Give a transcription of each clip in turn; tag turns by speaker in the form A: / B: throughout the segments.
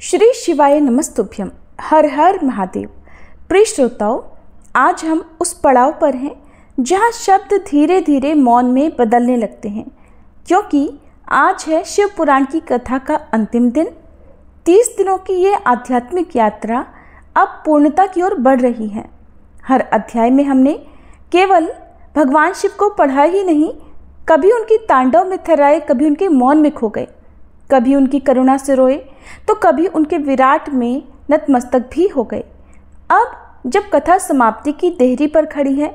A: श्री शिवाय नमस्तुभ्यम। हर हर महादेव। प्रिय श्रोताओं, आज हम उस पड़ाव पर हैं जहाँ शब्द धीरे धीरे मौन में बदलने लगते हैं, क्योंकि आज है शिव पुराण की कथा का अंतिम दिन। 30 दिनों की ये आध्यात्मिक यात्रा अब पूर्णता की ओर बढ़ रही है। हर अध्याय में हमने केवल भगवान शिव को पढ़ा ही नहीं, कभी उनकी तांडव में थर्राए, कभी उनके मौन में खो गए, कभी उनकी करुणा से रोए तो कभी उनके विराट में नतमस्तक भी हो गए। अब जब कथा समाप्ति की देहरी पर खड़ी है,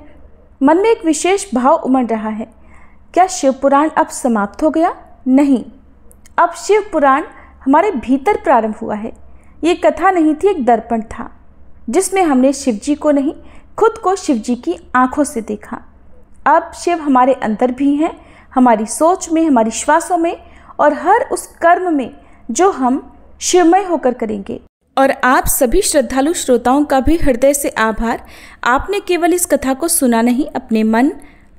A: मन में एक विशेष भाव उमड़ रहा है। क्या शिव पुराण अब समाप्त हो गया? नहीं, अब शिव पुराण हमारे भीतर प्रारंभ हुआ है। ये कथा नहीं थी, एक दर्पण था जिसमें हमने शिव जी को नहीं, खुद को शिव जी की आंखों से देखा। अब शिव हमारे अंदर भी हैं, हमारी सोच में, हमारी श्वासों में और हर उस कर्म में जो हम शिवमय होकर करेंगे। और आप सभी श्रद्धालु श्रोताओं का भी हृदय से आभार। आपने केवल इस कथा को सुना नहीं, अपने मन,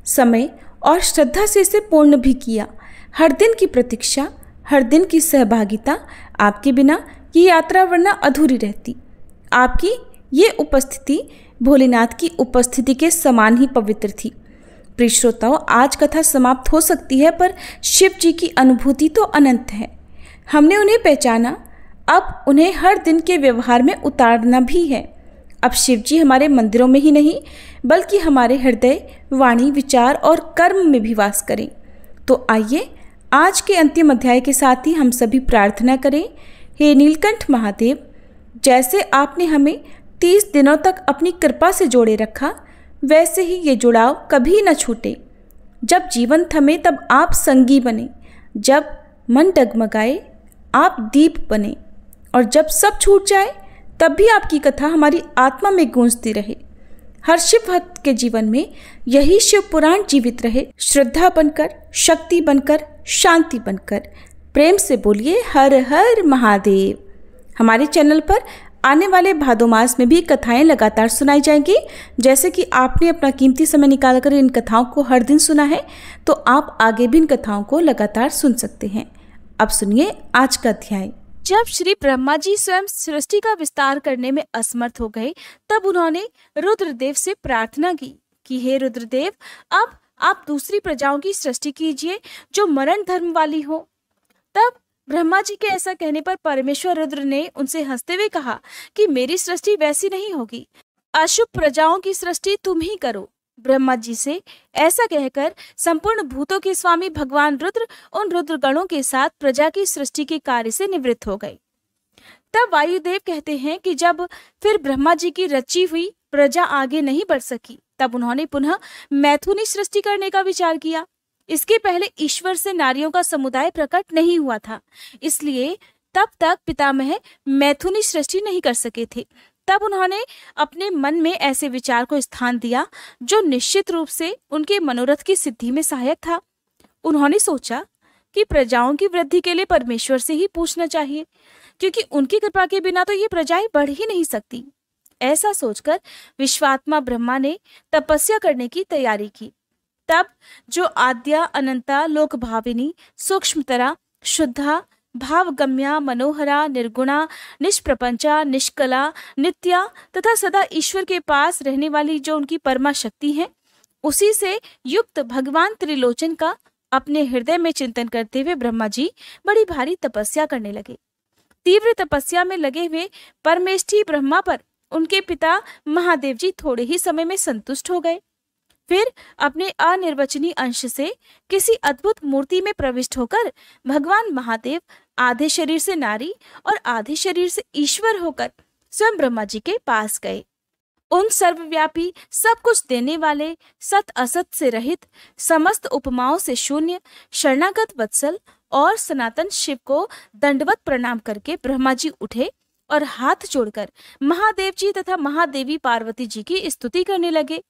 A: समय और श्रद्धा से इसे पूर्ण भी किया। हर दिन की प्रतीक्षा, हर दिन की सहभागिता, आपके बिना ये यात्रा वरना अधूरी रहती। आपकी ये उपस्थिति भोलेनाथ की उपस्थिति के समान ही पवित्र थी। प्रिय श्रोताओं, आज कथा समाप्त हो सकती है, पर शिव जी की अनुभूति तो अनंत है। हमने उन्हें पहचाना, अब उन्हें हर दिन के व्यवहार में उतारना भी है। अब शिव जी हमारे मंदिरों में ही नहीं, बल्कि हमारे हृदय, वाणी, विचार और कर्म में भी वास करें। तो आइए आज के अंतिम अध्याय के साथ ही हम सभी प्रार्थना करें। हे नीलकंठ महादेव, जैसे आपने हमें 30 दिनों तक अपनी कृपा से जोड़े रखा, वैसे ही ये जुड़ाव कभी न छूटे। जब जीवन थमे तब आप संगी बने, जब मन डगमगाए आप दीप बने, और जब सब छूट जाए तब भी आपकी कथा हमारी आत्मा में गूंजती रहे। हर शिव भक्त के जीवन में यही शिव पुराण जीवित रहे, श्रद्धा बनकर, शक्ति बनकर, शांति बनकर। प्रेम से बोलिए हर हर महादेव। हमारे चैनल पर आने वाले भादो मास में भी कथाएं लगातार सुनाई जाएंगी। जैसे कि आपने अपना कीमती समय निकालकर इन कथाओं को हर दिन सुना है, तो आप आगे भी इन कथाओं को लगातार सुन सकते हैं। अब सुनिए आज का अध्याय।
B: जब श्री ब्रह्मा जी स्वयं सृष्टि का विस्तार करने में असमर्थ हो गए, तब उन्होंने रुद्रदेव से प्रार्थना की कि हे रुद्रदेव, अब आप दूसरी प्रजाओं की सृष्टि कीजिए जो मरण धर्म वाली हो। तब ब्रह्मा जी के ऐसा कहने पर परमेश्वर रुद्र ने उनसे हंसते हुए कहा कि मेरी सृष्टि वैसी नहीं होगी, अशुभ प्रजाओं की सृष्टि तुम ही करो। ब्रह्मा जी से ऐसा कहकर संपूर्ण भूतों के स्वामी भगवान रुद्र उन रुद्रगणों के साथ प्रजा की सृष्टि के कार्य से निवृत्त हो गए। तब वायुदेव कहते हैं कि जब फिर ब्रह्मा जी की रची हुई प्रजा आगे नहीं बढ़ सकी, तब उन्होंने पुनः मैथुनी सृष्टि करने का विचार किया। इसके पहले ईश्वर से नारियों का समुदाय प्रकट नहीं हुआ था, इसलिए तब तक पितामह मैथुनी सृष्टि नहीं कर सके थे। तब उन्होंने अपने मन में ऐसे विचार को स्थान दिया जो निश्चित रूप से उनके मनोरथ की सिद्धि में सहायक था। उन्होंने सोचा कि प्रजाओं की वृद्धि के लिए परमेश्वर से ही पूछना चाहिए, क्योंकि उनकी कृपा के बिना तो ये प्रजाएं बढ़ ही नहीं सकती। ऐसा सोचकर विश्वात्मा ब्रह्मा ने तपस्या करने की तैयारी की। तब जो आद्या, अनंता, लोक भाविनी, सूक्ष्मतरा, शुद्धा, भावगम्या, मनोहरा, निर्गुणा, निष्प्रपंचा, निष्कला, नित्या तथा सदा ईश्वर के पास रहने वाली जो उनकी परमा शक्ति है, उसी से युक्त भगवान त्रिलोचन का अपने हृदय में चिंतन करते हुए ब्रह्मा जी बड़ी भारी तपस्या करने लगे। तीव्र तपस्या में लगे हुए परमेष्ठी ब्रह्मा पर उनके पिता महादेव जी थोड़े ही समय में संतुष्ट हो गए। फिर अपने अनिर्वचनीय अंश से किसी अद्भुत मूर्ति में प्रविष्ट होकर भगवान महादेव आधे शरीर से नारी और आधे शरीर से ईश्वर होकर स्वयं ब्रह्मा जी के पास गए। उन सर्वव्यापी, सब कुछ देने वाले, सत असत से रहित, समस्त उपमाओं से शून्य, शरणागत वत्सल और सनातन शिव को दंडवत प्रणाम करके ब्रह्मा जी उठे और हाथ जोड़कर महादेव जी तथा महादेवी पार्वती जी की स्तुति करने लगे।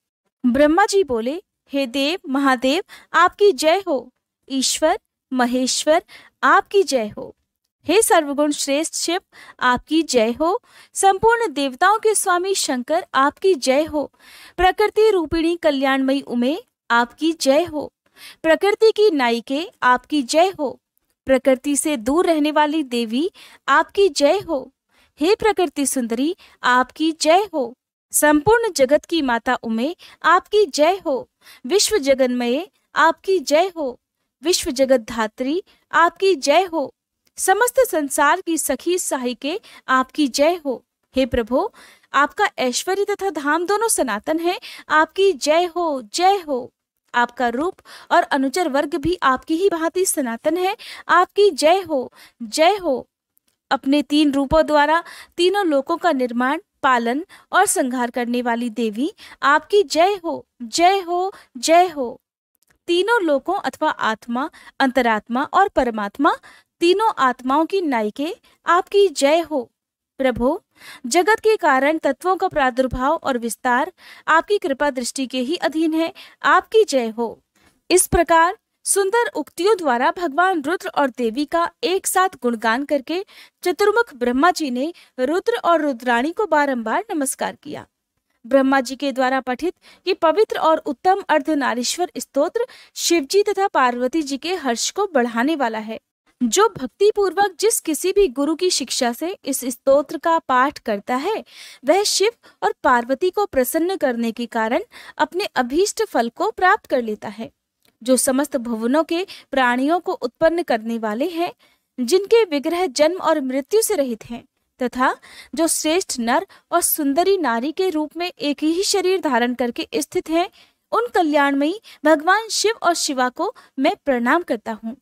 B: ब्रह्मा जी बोले, हे देव महादेव, आपकी जय हो। ईश्वर महेश्वर, आपकी जय हो। हे सर्वगुण श्रेष्ठ शिव, आपकी जय हो। संपूर्ण देवताओं के स्वामी शंकर, आपकी जय हो। प्रकृति रूपिणी कल्याणमयी उमे, आपकी जय हो। प्रकृति की नायिके, आपकी जय हो। प्रकृति से दूर रहने वाली देवी, आपकी जय हो। हे प्रकृति सुंदरी, आपकी जय हो। संपूर्ण जगत की माता उमे, आपकी जय हो। विश्व जगन्मये, आपकी जय हो। विश्व जगत धात्री, आपकी जय हो। समस्त संसार की सखी सहायिके, आपकी जय हो। हे प्रभु, आपका ऐश्वर्य तथा धाम दोनों सनातन है, आपकी जय हो, जय हो। आपका रूप और अनुचर वर्ग भी आपकी ही भांति सनातन है, आपकी जय हो, जय हो। अपने 3 रूपों द्वारा तीनों लोकों का निर्माण, पालन और संहार करने वाली देवी, आपकी जय हो, जय हो, जय हो। तीनों लोकों अथवा आत्मा, अंतरात्मा और परमात्मा, तीनों आत्माओं की नायिके, आपकी जय हो। प्रभु, जगत के कारण तत्वों का प्रादुर्भाव और विस्तार आपकी कृपा दृष्टि के ही अधीन है, आपकी जय हो। इस प्रकार सुंदर उक्तियों द्वारा भगवान रुद्र और देवी का एक साथ गुणगान करके चतुर्मुख ब्रह्मा जी ने रुद्र और रुद्राणी को बारंबार नमस्कार किया। ब्रह्मा जी के द्वारा पठित ये पवित्र और उत्तम अर्धनारीश्वर स्तोत्र शिवजी तथा पार्वती जी के हर्ष को बढ़ाने वाला है। जो भक्ति पूर्वक जिस किसी भी गुरु की शिक्षा से इस स्तोत्र का पाठ करता है, वह शिव और पार्वती को प्रसन्न करने के कारण अपने अभीष्ट फल को प्राप्त कर लेता है। जो समस्त भुवनों के प्राणियों को उत्पन्न करने वाले हैं, जिनके विग्रह जन्म और मृत्यु से रहित हैं, तथा जो श्रेष्ठ नर और सुंदरी नारी के रूप में एक ही शरीर धारण करके स्थित हैं, उन कल्याणमयी भगवान शिव और शिवा को मैं प्रणाम करता हूँ।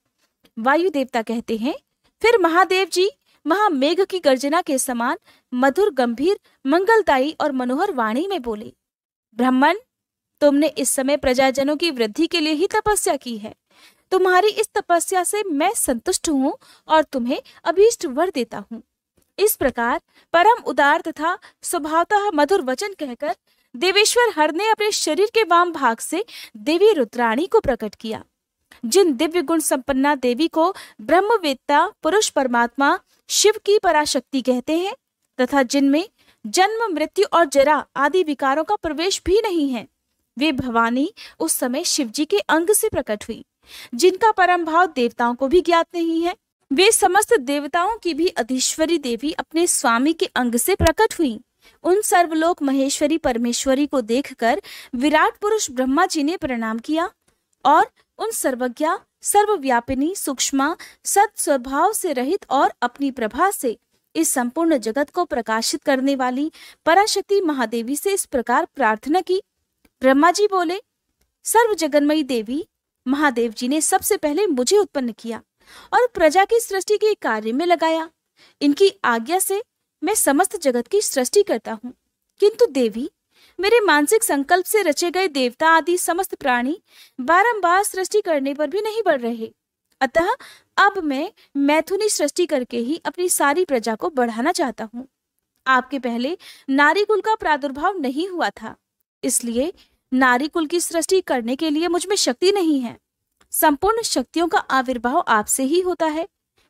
B: वायु देवता कहते हैं, फिर महादेव जी महामेघ की गर्जना के समान मधुर, गंभीर, मंगलदायी और मनोहर वाणी में बोले, ब्राह्मण, तुमने इस समय प्रजाजनों की वृद्धि के लिए ही तपस्या की है। तुम्हारी इस तपस्या से मैं संतुष्ट हूँ और तुम्हें अभीष्ट वर देता हूँ। इस प्रकार परम उदार तथा स्वभावतः मधुर वचन कहकर देवेश्वर हर ने अपने शरीर के वाम भाग से देवी रुद्राणी को प्रकट किया। जिन दिव्य गुण संपन्ना देवी को ब्रह्मवेत्ता पुरुष परमात्मा शिव की पराशक्ति कहते हैं, तथा जिनमें जन्म, मृत्यु और जरा आदि विकारों का प्रवेश भी नहीं है, वे भवानी उस समय शिवजी के अंग से प्रकट हुई, जिनका परम भाव देवताओं को भी ज्ञात नहीं है। वे समस्त देवताओं की भी अधीश्वरी देवी अपने स्वामी के अंग से प्रकट हुई। उन सर्वलोक महेश्वरी परमेश्वरी को देखकर विराट पुरुष ब्रह्मा जी ने प्रणाम किया और उन सर्वज्ञा, सर्वव्यापिनी, सूक्ष्मा, सत स्वभाव से रहित और अपनी प्रभा से इस संपूर्ण जगत को प्रकाशित करने वाली पराशक्ति महादेवी से इस प्रकार प्रार्थना की। ब्रह्मा जी बोले, सर्व जगन्मयी देवी, महादेव जी ने सबसे पहले मुझे उत्पन्न किया और प्रजा की सृष्टि के कार्य में लगाया। इनकी आज्ञा से मैं समस्त जगत की सृष्टि करता हूँ, किंतु देवी, मेरे मानसिक संकल्प से रचे गए देवता आदि समस्त प्राणी बारंबार सृष्टि करने पर भी नहीं बढ़ रहे। अतः अब मैं मैथुनी सृष्टि करके ही अपनी सारी प्रजा को बढ़ाना चाहता हूँ। आपके पहले नारी कुल का प्रादुर्भाव नहीं हुआ था, इसलिए नारी कुल की सृष्टि करने के लिए मुझ में शक्ति नहीं है। संपूर्ण शक्तियों का आविर्भाव आपसे ही होता है।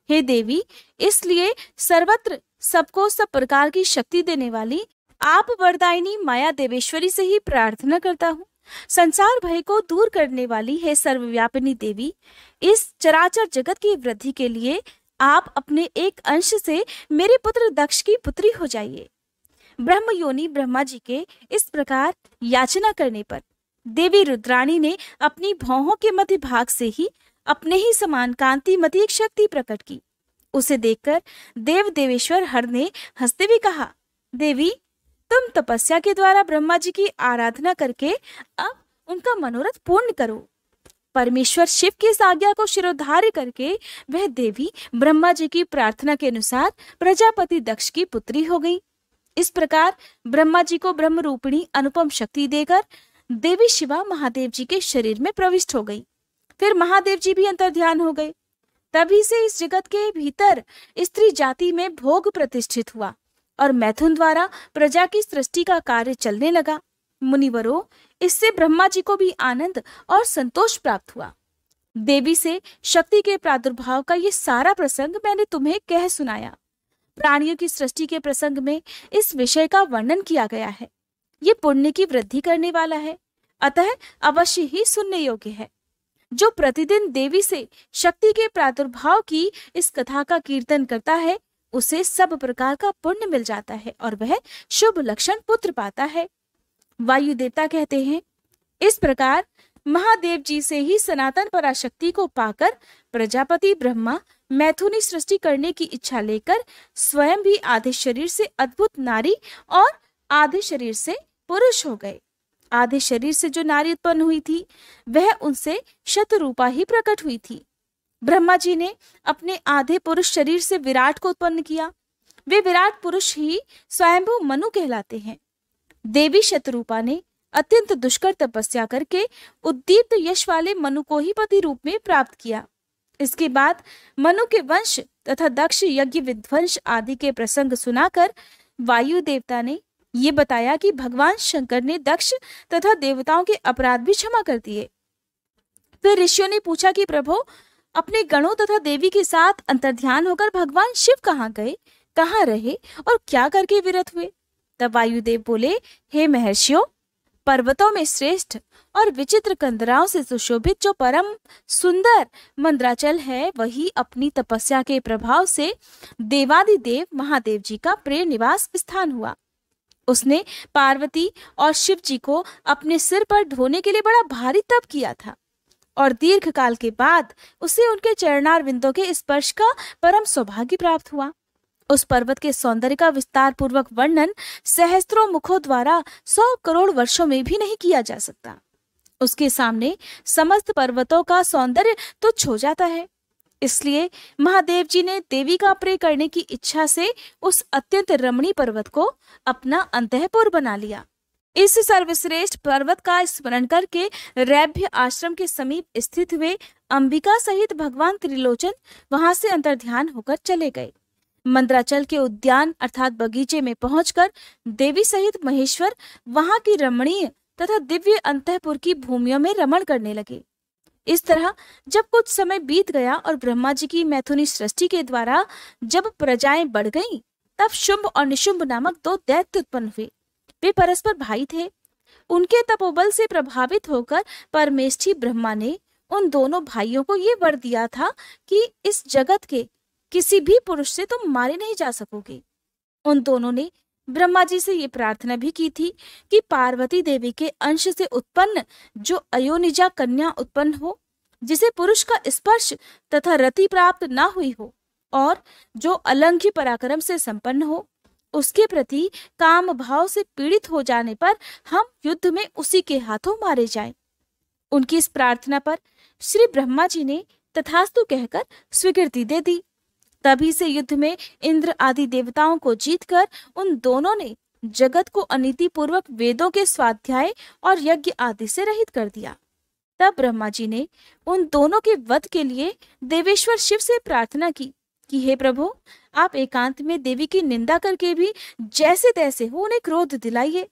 B: हे देवी, इसलिए सर्वत्र सबको सब प्रकार की शक्ति देने वाली आप वरदायिनी माया देवेश्वरी से ही प्रार्थना करता हूँ। संसार भय को दूर करने वाली है सर्वव्यापिनी देवी, इस चराचर जगत की वृद्धि के लिए आप अपने एक अंश से मेरे पुत्र दक्ष की पुत्री हो जाइए। ब्रह्म योनि ब्रह्मा जी के इस प्रकार याचना करने पर देवी रुद्राणी ने अपनी भौहों के मध्य भाग से ही अपने ही समान कांतिमती एक शक्ति प्रकट की। उसे देखकर देव देवेश्वर हर ने हंसते हुए कहा, देवी, तुम तपस्या के द्वारा ब्रह्मा जी की आराधना करके अब उनका मनोरथ पूर्ण करो। परमेश्वर शिव की इस आज्ञा को शिरोधार्य करके वह देवी ब्रह्मा जी की प्रार्थना के अनुसार प्रजापति दक्ष की पुत्री हो गई। इस प्रकार ब्रह्मा जी को ब्रह्म रूपिणी अनुपम शक्ति देकर देवी शिवा महादेव जी के शरीर में प्रविष्ट हो गई। फिर महादेव जी भी अंतर्ध्यान हो गए। तभी से इस जगत के भीतर स्त्री जाति में भोग प्रतिष्ठित हुआ और मैथुन द्वारा प्रजा की सृष्टि का कार्य चलने लगा। मुनिवरों, इससे ब्रह्मा जी को भी आनंद और संतोष प्राप्त हुआ। देवी से शक्ति के प्रादुर्भाव का ये सारा प्रसंग मैंने तुम्हें कह सुनाया। प्राणियों की सृष्टि के प्रसंग में इस विषय का वर्णन किया गया है। ये पुण्य की वृद्धि करने वाला है, अतः अवश्य ही सुनने योग्य है। जो प्रतिदिन देवी से शक्ति के प्रादुर्भाव की इस कथा का कीर्तन करता है उसे सब प्रकार का पुण्य मिल जाता है और वह शुभ लक्षण पुत्र पाता है। वायु देवता कहते हैं, इस प्रकार महादेव जी से ही सनातन पराशक्ति को पाकर प्रजापति ब्रह्मा मैथुनी सृष्टि करने की इच्छा लेकर स्वयं भी आधे शरीर से अद्भुत नारी और आधे शरीर से पुरुष हो गए। आधे शरीर से जो नारी उत्पन्न हुई थी वह उनसे शतरूपा ही प्रकट हुई थी। ब्रह्मा जी ने अपने आधे पुरुष शरीर से विराट को उत्पन्न किया। वे विराट पुरुष ही स्वयंभू मनु कहलाते हैं। देवी शतरूपा ने अत्यंत दुष्कर तपस्या करके उद्दीप्त यश वाले मनु को ही पति रूप में प्राप्त किया। इसके बाद मनु के वंश तथा दक्ष यज्ञ विध्वंस आदि के प्रसंग सुनाकर वायु देवता ने ये बताया कि भगवान शंकर ने दक्ष तथा देवताओं के अपराध भी क्षमा कर दिए। फिर ऋषियों ने पूछा कि प्रभु, अपने गणों तथा देवी के साथ अंतर्ध्यान होकर भगवान शिव कहाँ गए, कहाँ रहे और क्या करके विरत हुए? तब वायुदेव बोले, हे महर्षियों, पर्वतों में श्रेष्ठ और विचित्र कंदराओं से सुशोभित जो परम सुंदर मंद्राचल है वही अपनी तपस्या के प्रभाव से देवादिदेव महादेव जी का प्रिय निवास स्थान हुआ। उसने पार्वती और शिव जी को अपने सिर पर ढोने के लिए बड़ा भारी तप किया था और दीर्घ काल के बाद उसे उनके चरणार बिंदों के स्पर्श का परम सौभाग्य प्राप्त हुआ। उस पर्वत के सौंदर्य का विस्तार पूर्वक वर्णन सहस्त्रों मुखों द्वारा 100 करोड़ वर्षों में भी नहीं किया जा सकता। उसके सामने समस्त पर्वतों का सौंदर्य तुच्छ हो जाता है। इसलिए महादेव जी ने देवी का प्रिय करने की इच्छा से उस अत्यंत रमणीय पर्वत को अपना अंतःपुर बना लिया। इस सर्वश्रेष्ठ पर्वत का स्मरण करके रैभ्य आश्रम के समीप स्थित हुए अंबिका सहित भगवान त्रिलोचन वहां से अंतर्ध्यान होकर चले गए। मंद्राचल के उद्यान अर्थात बगीचे में पहुंचकर देवी सहित महेश्वर वहां की रमणीय तथा दिव्य अंतःपुर की भूमियों में रमण करने लगे। इस तरह जब कुछ समय बीत गया और ब्रह्मा जी की मैथुनी सृष्टि के द्वारा जब प्रजाएं बढ़ गईं, तब शुंभ और निशुंभ नामक 2 दैत्य उत्पन्न हुए। वे परस्पर भाई थे। उनके तपोबल से प्रभावित होकर परमेष्ठी ब्रह्मा ने उन दोनों भाइयों को ये वर दिया था कि इस जगत के किसी भी पुरुष से तुम मारे नहीं जा सकोगे। उन दोनों ने ब्रह्मा जी से ये प्रार्थना भी की थी कि पार्वती देवी के अंश से उत्पन्न जो अयोनिजा कन्या उत्पन्न हो, जिसे पुरुष का स्पर्श तथा रति प्राप्त ना हुई हो और जो अलंघ्य पराक्रम से संपन्न हो, उसके प्रति काम भाव से पीड़ित हो जाने पर हम युद्ध में उसी के हाथों मारे जाएं। उनकी इस प्रार्थना पर श्री ब्रह्मा जी ने तथास्तु कहकर स्वीकृति दे दी। तभी से युद्ध में इंद्र आदि देवताओं को जीतकर उन दोनों ने जगत को अनीति पूर्वक वेदों के स्वाध्याय और यज्ञ आदि से रहित कर दिया। तब ब्रह्मा जी ने उन दोनों के वध के लिए देवेश्वर शिव से प्रार्थना की कि हे प्रभु, आप एकांत में देवी की निंदा करके भी जैसे तैसे हो उन्हें क्रोध दिलाइए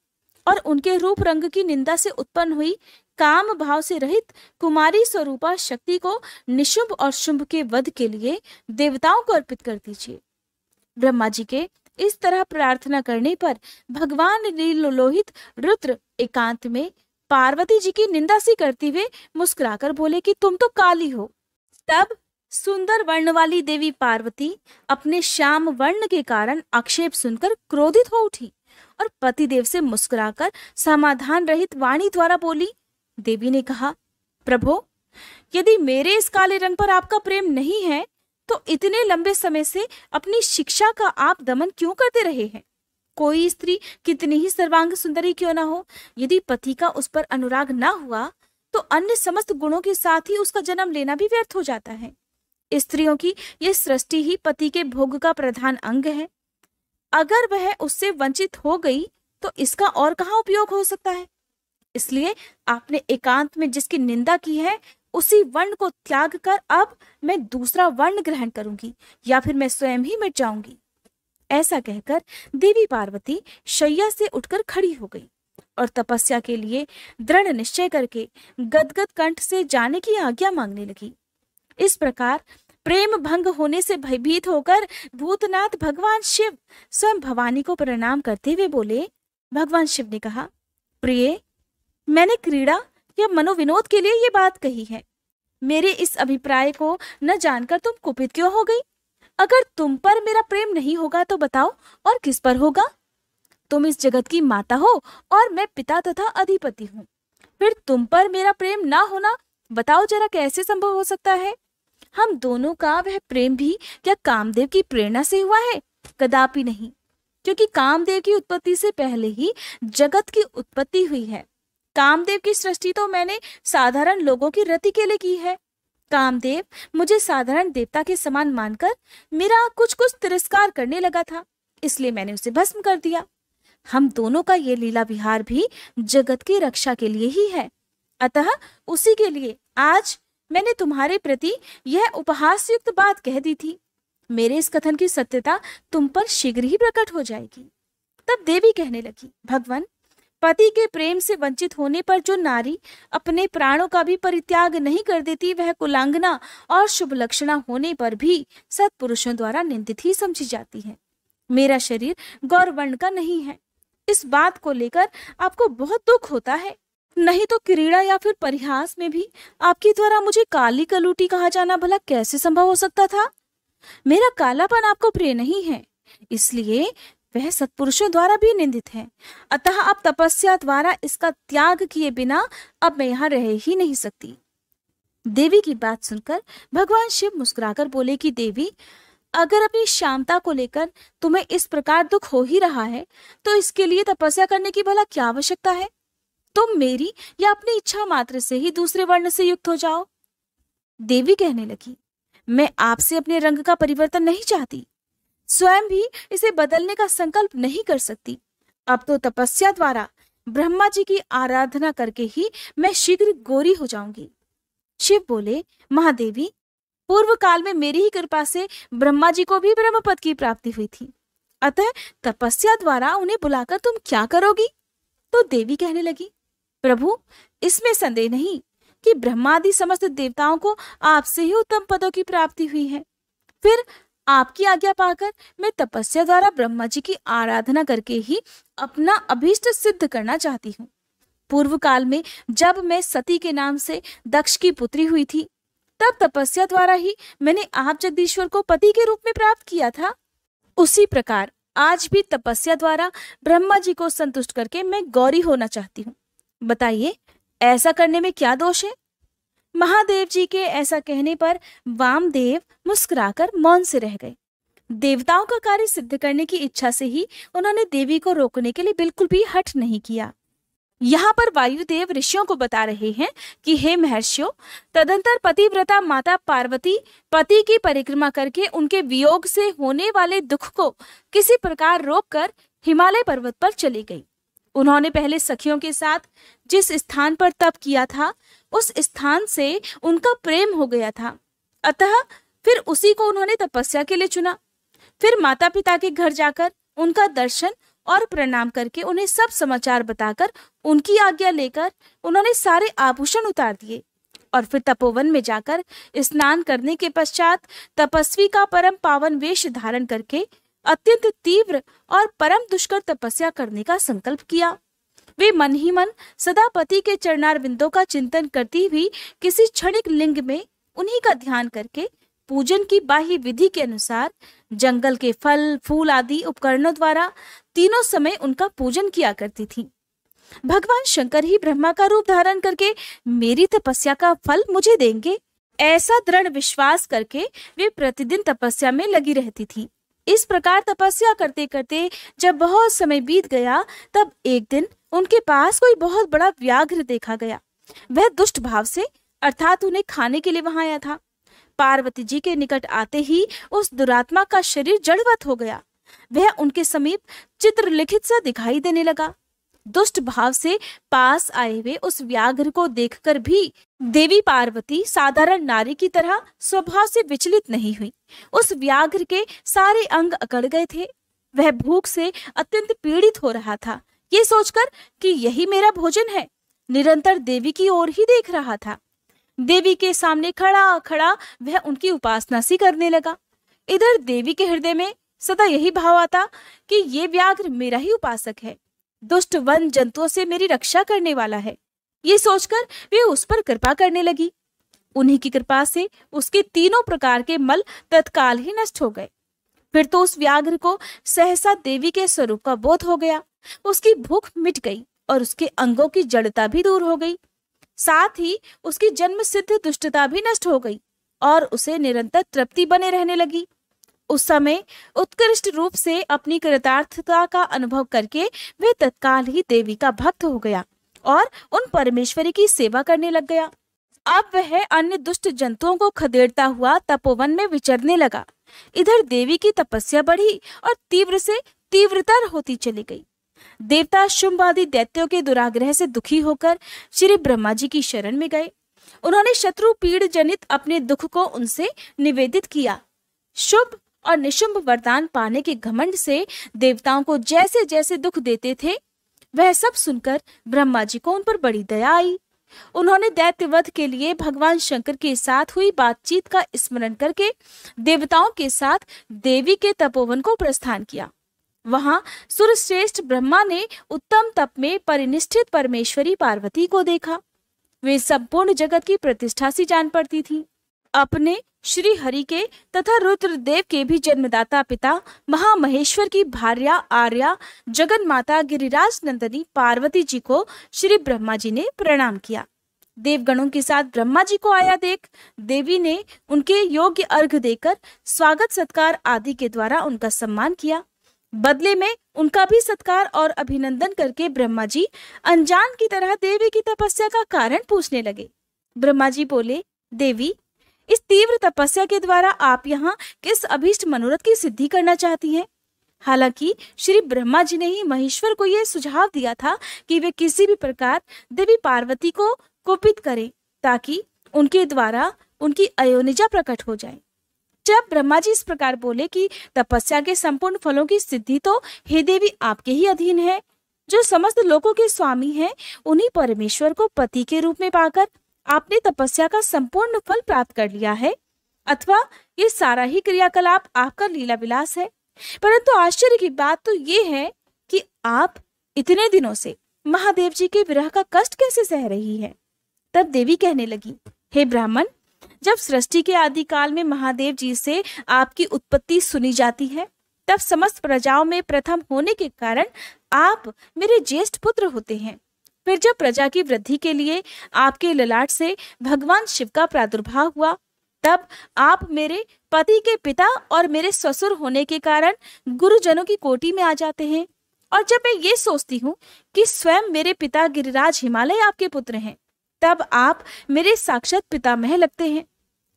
B: और उनके रूप रंग की निंदा से उत्पन्न हुई काम भाव से रहित कुमारी स्वरूपा शक्ति को निशुंभ और शुंभ के वध के लिए देवताओं को अर्पित कर दीजिए। ब्रह्मा जी के इस तरह प्रार्थना करने पर भगवान नीलोलोहित रुद्र एकांत में पार्वती जी की निंदा सी करते हुए मुस्कुराकर बोले कि तुम तो काली हो। तब सुंदर वर्ण वाली देवी पार्वती अपने श्याम वर्ण के कारण आक्षेप सुनकर क्रोधित हो उठी और पतिदेव से मुस्कुराकर समाधान रहित वाणी द्वारा बोली। देवी ने कहा, प्रभु, यदि मेरे इस काले रंग पर आपका प्रेम नहीं है तो इतने लंबे समय से अपनी शिक्षा का आप दमन क्यों करते रहे हैं? कोई स्त्री कितनी ही सर्वांग सुंदरी क्यों ना हो, यदि पति का उस पर अनुराग ना हुआ तो अन्य समस्त गुणों के साथ ही उसका जन्म लेना भी व्यर्थ हो जाता है। स्त्रियों की ये सृष्टि ही पति के भोग का प्रधान अंग है। अगर वह उससे वंचित हो गई तो इसका और कहाँ उपयोग हो सकता है? इसलिए आपने एकांत में जिसकी निंदा की है उसी वर्ण को त्याग कर अब मैं दूसरा वर्ण ग्रहण करूंगी या फिर मैं स्वयं ही मिट जाऊंगी। ऐसा कहकर देवी पार्वती शैया से उठकर खड़ी हो गई और तपस्या के लिए दृढ़ निश्चय करके गदगद कंठ से जाने की आज्ञा मांगने लगी। इस प्रकार प्रेम भंग होने से भयभीत होकर भूतनाथ भगवान शिव स्वयं भवानी को प्रणाम करते हुए बोले। भगवान शिव ने कहा, प्रिय, मैंने क्रीड़ा या मनोविनोद के लिए ये बात कही है। मेरे इस अभिप्राय को न जानकर तुम कुपित क्यों हो गई? अगर तुम पर मेरा प्रेम नहीं होगा तो बताओ और किस पर होगा? तुम इस जगत की माता हो और मैं पिता तथा अधिपति हूँ। फिर तुम पर मेरा प्रेम ना होना बताओ जरा कैसे संभव हो सकता है? हम दोनों का वह प्रेम भी क्या कामदेव की प्रेरणा से हुआ है? कदापि नहीं, क्योंकि कामदेव की उत्पत्ति से पहले ही जगत की उत्पत्ति हुई है। कामदेव की सृष्टि तो मैंने साधारण लोगों की रति के लिए की है। कामदेव मुझे साधारण देवता के समान मानकर मेरा कुछ कुछ तिरस्कार करने लगा था, इसलिए मैंने उसे भस्म कर दिया। हम दोनों का ये लीला विहार भी जगत की रक्षा के लिए ही है। अतः उसी के लिए आज मैंने तुम्हारे प्रति यह उपहासयुक्त बात कह दी थी। मेरे इस कथन की सत्यता तुम पर शीघ्र ही प्रकट हो जाएगी। तब देवी कहने लगी, भगवान, पति के प्रेम से वंचित होने पर जो नारी अपने प्राणों का भी परित्याग नहीं कर देती, वह कुलांगना और शुभ लक्षणा होने पर भी सत्पुरुषों द्वारा निंदित ही समझी जाती है। मेरा शरीर गौरवर्ण का नहीं है। इस बात को लेकर आपको बहुत दुख होता है, नहीं तो क्रीड़ा या फिर परिहास में भी आपके द्वारा मुझे काली कलूटी कहा जाना भला कैसे संभव हो सकता था? मेरा कालापन आपको प्रिय नहीं है, इसलिए वह सत्पुरुषों द्वारा भी निंदित है। अतः अब तपस्या द्वारा इसका त्याग किए बिना अब मैं यहाँ रह ही नहीं सकती। देवी की बात सुनकर भगवान शिव मुस्कुराकर बोले कि देवी, अगर अपनी श्यामता को लेकर तुम्हें इस प्रकार दुख हो ही रहा है तो इसके लिए तपस्या करने की भला क्या आवश्यकता है? तुम मेरी या अपनी इच्छा मात्र से ही दूसरे वर्ण से युक्त हो जाओ। देवी कहने लगी, मैं आपसे अपने रंग का परिवर्तन नहीं चाहती, स्वयं भी इसे बदलने का संकल्प नहीं कर सकती। अब तो तपस्या द्वारा ब्रह्मा जी की आराधना करके ही मैं शीघ्र गोरी हो जाऊंगी। शिव बोले, महादेवी, पूर्व काल में मेरी ही कृपा से ब्रह्मा जी को भी ब्रह्मपद की प्राप्ति हुई थी, अतः तपस्या द्वारा उन्हें बुलाकर तुम क्या करोगी? तो देवी कहने लगी, प्रभु, इसमें संदेह नहीं कि ब्रह्मादि समस्त देवताओं को आपसे ही उत्तम पदों की प्राप्ति हुई है। फिर आपकी आज्ञा पाकर मैं तपस्या द्वारा ब्रह्मा जी की आराधना करके ही अपना अभीष्ट सिद्ध करना चाहती हूँ। पूर्व काल में जब मैं सती के नाम से दक्ष की पुत्री हुई थी, तब तपस्या द्वारा ही मैंने आप जगदीश्वर को पति के रूप में प्राप्त किया था। उसी प्रकार आज भी तपस्या द्वारा ब्रह्मा जी को संतुष्ट करके मैं गौरी होना चाहती हूँ। बताइए, ऐसा करने में क्या दोष है? महादेव जी के ऐसा कहने पर वामदेव मुस्कुराकर मौन से रह गए। देवताओं का कार्य सिद्ध करने की इच्छा से ही उन्होंने देवी को रोकने के लिए बिल्कुल भी हठ नहीं किया। यहाँ पर वायुदेव ऋषियों को बता रहे हैं कि हे महर्षियों, तदंतर पतिव्रता माता पार्वती पति की परिक्रमा करके उनके वियोग से होने वाले दुख को किसी प्रकार रोककर हिमालय पर्वत पर चली गई। उन्होंने पहले सखियों के साथ जिस स्थान पर तप किया था, उस स्थान से उनका प्रेम हो गया था, अतः फिर उसी को उन्होंने तपस्या के लिए चुना। फिर माता पिता के घर जाकर उनका दर्शन और प्रणाम करके उन्हें सब समाचार बताकर उनकी आज्ञा लेकर उन्होंने सारे आभूषण उतार दिए और फिर तपोवन में जाकर स्नान करने के पश्चात तपस्वी का परम पावन वेश धारण करके अत्यंत तीव्र और परम दुष्कर तपस्या करने का संकल्प किया। वे मन ही मन सदा पति के चरणारविंदों का चिंतन करती हुई किसी क्षणिक लिंग में उन्हीं का ध्यान करके पूजन की बाह्य विधि के अनुसार जंगल के फल फूल आदि उपकरणों द्वारा तीनों समय उनका पूजन किया करती थी। भगवान शंकर ही ब्रह्मा का रूप धारण करके मेरी तपस्या का फल मुझे देंगे, ऐसा दृढ़ विश्वास करके वे प्रतिदिन तपस्या में लगी रहती थी। इस प्रकार तपस्या करते करते जब बहुत समय बीत गया, तब एक दिन उनके पास कोई बहुत बड़ा व्याघ्र देखा गया। वह दुष्ट भाव से अर्थात उन्हें खाने के लिए वहां आया था। पार्वती जी के निकट आते ही उस दुरात्मा का शरीर जड़वत हो गया। वह उनके समीप चित्रलिखित सा दिखाई देने लगा। दुष्ट भाव से पास आए हुए उस व्याघ्र को देखकर भी देवी पार्वती साधारण नारी की तरह स्वभाव से विचलित नहीं हुई। उस व्याघ्र के सारे अंग अकड़ गए थे। वह भूख से अत्यंत पीड़ित हो रहा था। ये सोचकर कि यही मेरा भोजन है, निरंतर देवी की ओर ही देख रहा था। देवी के सामने खड़ा खड़ा वह उनकी उपासना सी करने लगा। इधर देवी के हृदय में सदा यही भाव आता कि ये व्याघ्र मेरा ही उपासक है, दुष्ट वन जंतुओं से मेरी रक्षा करने वाला है। ये सोचकर वे उस पर कृपा करने लगी। उन्हीं की कृपा से उसके तीनों प्रकार के मल तत्काल ही नष्ट हो गए। फिर तो उस व्याघ्र को सहसा देवी के स्वरूप का बोध हो गया। उसकी भूख मिट गई और उसके अंगों की जड़ता भी दूर हो गई। साथ ही उसकी जन्म सिद्ध दुष्टता भी नष्ट हो गई और उसे निरंतर तृप्ति बने रहने लगी। उस समय उत्कृष्ट रूप से अपनी कृतार्थता का अनुभव करके वह तत्काल ही देवी का भक्त हो गया और उन परमेश्वरी की सेवा करने लग गया। अब वह अन्य दुष्ट जंतुओं को खदेड़ता हुआ तपोवन में विचरने लगा। इधर देवी की तपस्या बढ़ी और तीव्र से तीव्रतर होती चली गई। देवता शुंभ आदि दैत्यों के दुराग्रह से दुखी होकर श्री ब्रह्मा जी की शरण में गए। उन्होंने शत्रु पीड़ जनित अपने दुख को उनसे निवेदित किया। शुभ और निशुंभ वरदान पाने के घमंड से देवताओं को जैसे जैसे दुख देते थे, वह सब सुनकर ब्रह्मा जी को उन पर बड़ी दया आई। उन्होंने दैत्यवध के लिए भगवान शंकर के साथ हुई बातचीत का स्मरण करके देवताओं के साथ देवी के तपोवन को प्रस्थान किया। वहां सुरश्रेष्ठ ब्रह्मा ने उत्तम तप में परिनिष्ठित परमेश्वरी पार्वती को देखा। वे संपूर्ण जगत की प्रतिष्ठा सी जान पड़ती थी। अपने श्री हरि के तथा रुद्रदेव के भी जन्मदाता पिता महामहेश्वर की भार्या आर्या जगन माता गिरिराज नंदनी पार्वती जी को श्री ब्रह्मा जी ने प्रणाम किया। देवगणों के साथ ब्रह्मा जी को आया देख देवी ने उनके योग्य अर्घ देकर स्वागत सत्कार आदि के द्वारा उनका सम्मान किया। बदले में उनका भी सत्कार और अभिनंदन करके ब्रह्मा जी अनजान की तरह देवी की तपस्या का कारण पूछने लगे। ब्रह्मा जी बोले, देवी, इस तीव्र तपस्या के द्वारा आप यहाँ किस अभीष्ट मनोरथ की सिद्धि करना चाहती हैं? हालांकि श्री ब्रह्मा जी ने ही महेश्वर को यह सुझाव दिया था कि वे किसी भी प्रकार देवी पार्वती को कुपित करें ताकि उनके द्वारा उनकी अयोनिजा प्रकट हो जाए। जब ब्रह्मा जी इस प्रकार बोले कि तपस्या के संपूर्ण फलों की सिद्धि तो हे देवी आपके ही अधीन है, जो समस्त लोकों के स्वामी हैं, उन्हीं परमेश्वर को पति के रूप में पाकर आपने तपस्या का संपूर्ण फल प्राप्त कर लिया है, अथवा ये सारा ही क्रियाकलाप आपका लीला विलास है। परंतु आश्चर्य की बात तो ये है कि आप इतने दिनों से महादेव जी के विरह का कष्ट कैसे सह रही है? तब देवी कहने लगी, हे ब्राह्मण, जब सृष्टि के आदि काल में महादेव जी से आपकी उत्पत्ति सुनी जाती है, तब समस्त प्रजाओं में प्रथम होने के कारण आप मेरे ज्येष्ठ पुत्र होते हैं। फिर जब प्रजा की वृद्धि के लिए आपके ललाट से भगवान शिव का प्रादुर्भाव हुआ, तब आप मेरे पति के पिता और मेरे ससुर होने के कारण गुरुजनों की कोटि में आ जाते हैं। और जब मैं ये सोचती हूँ कि स्वयं मेरे पिता गिरिराज हिमालय आपके पुत्र हैं, तब आप मेरे साक्षात पितामह लगते हैं,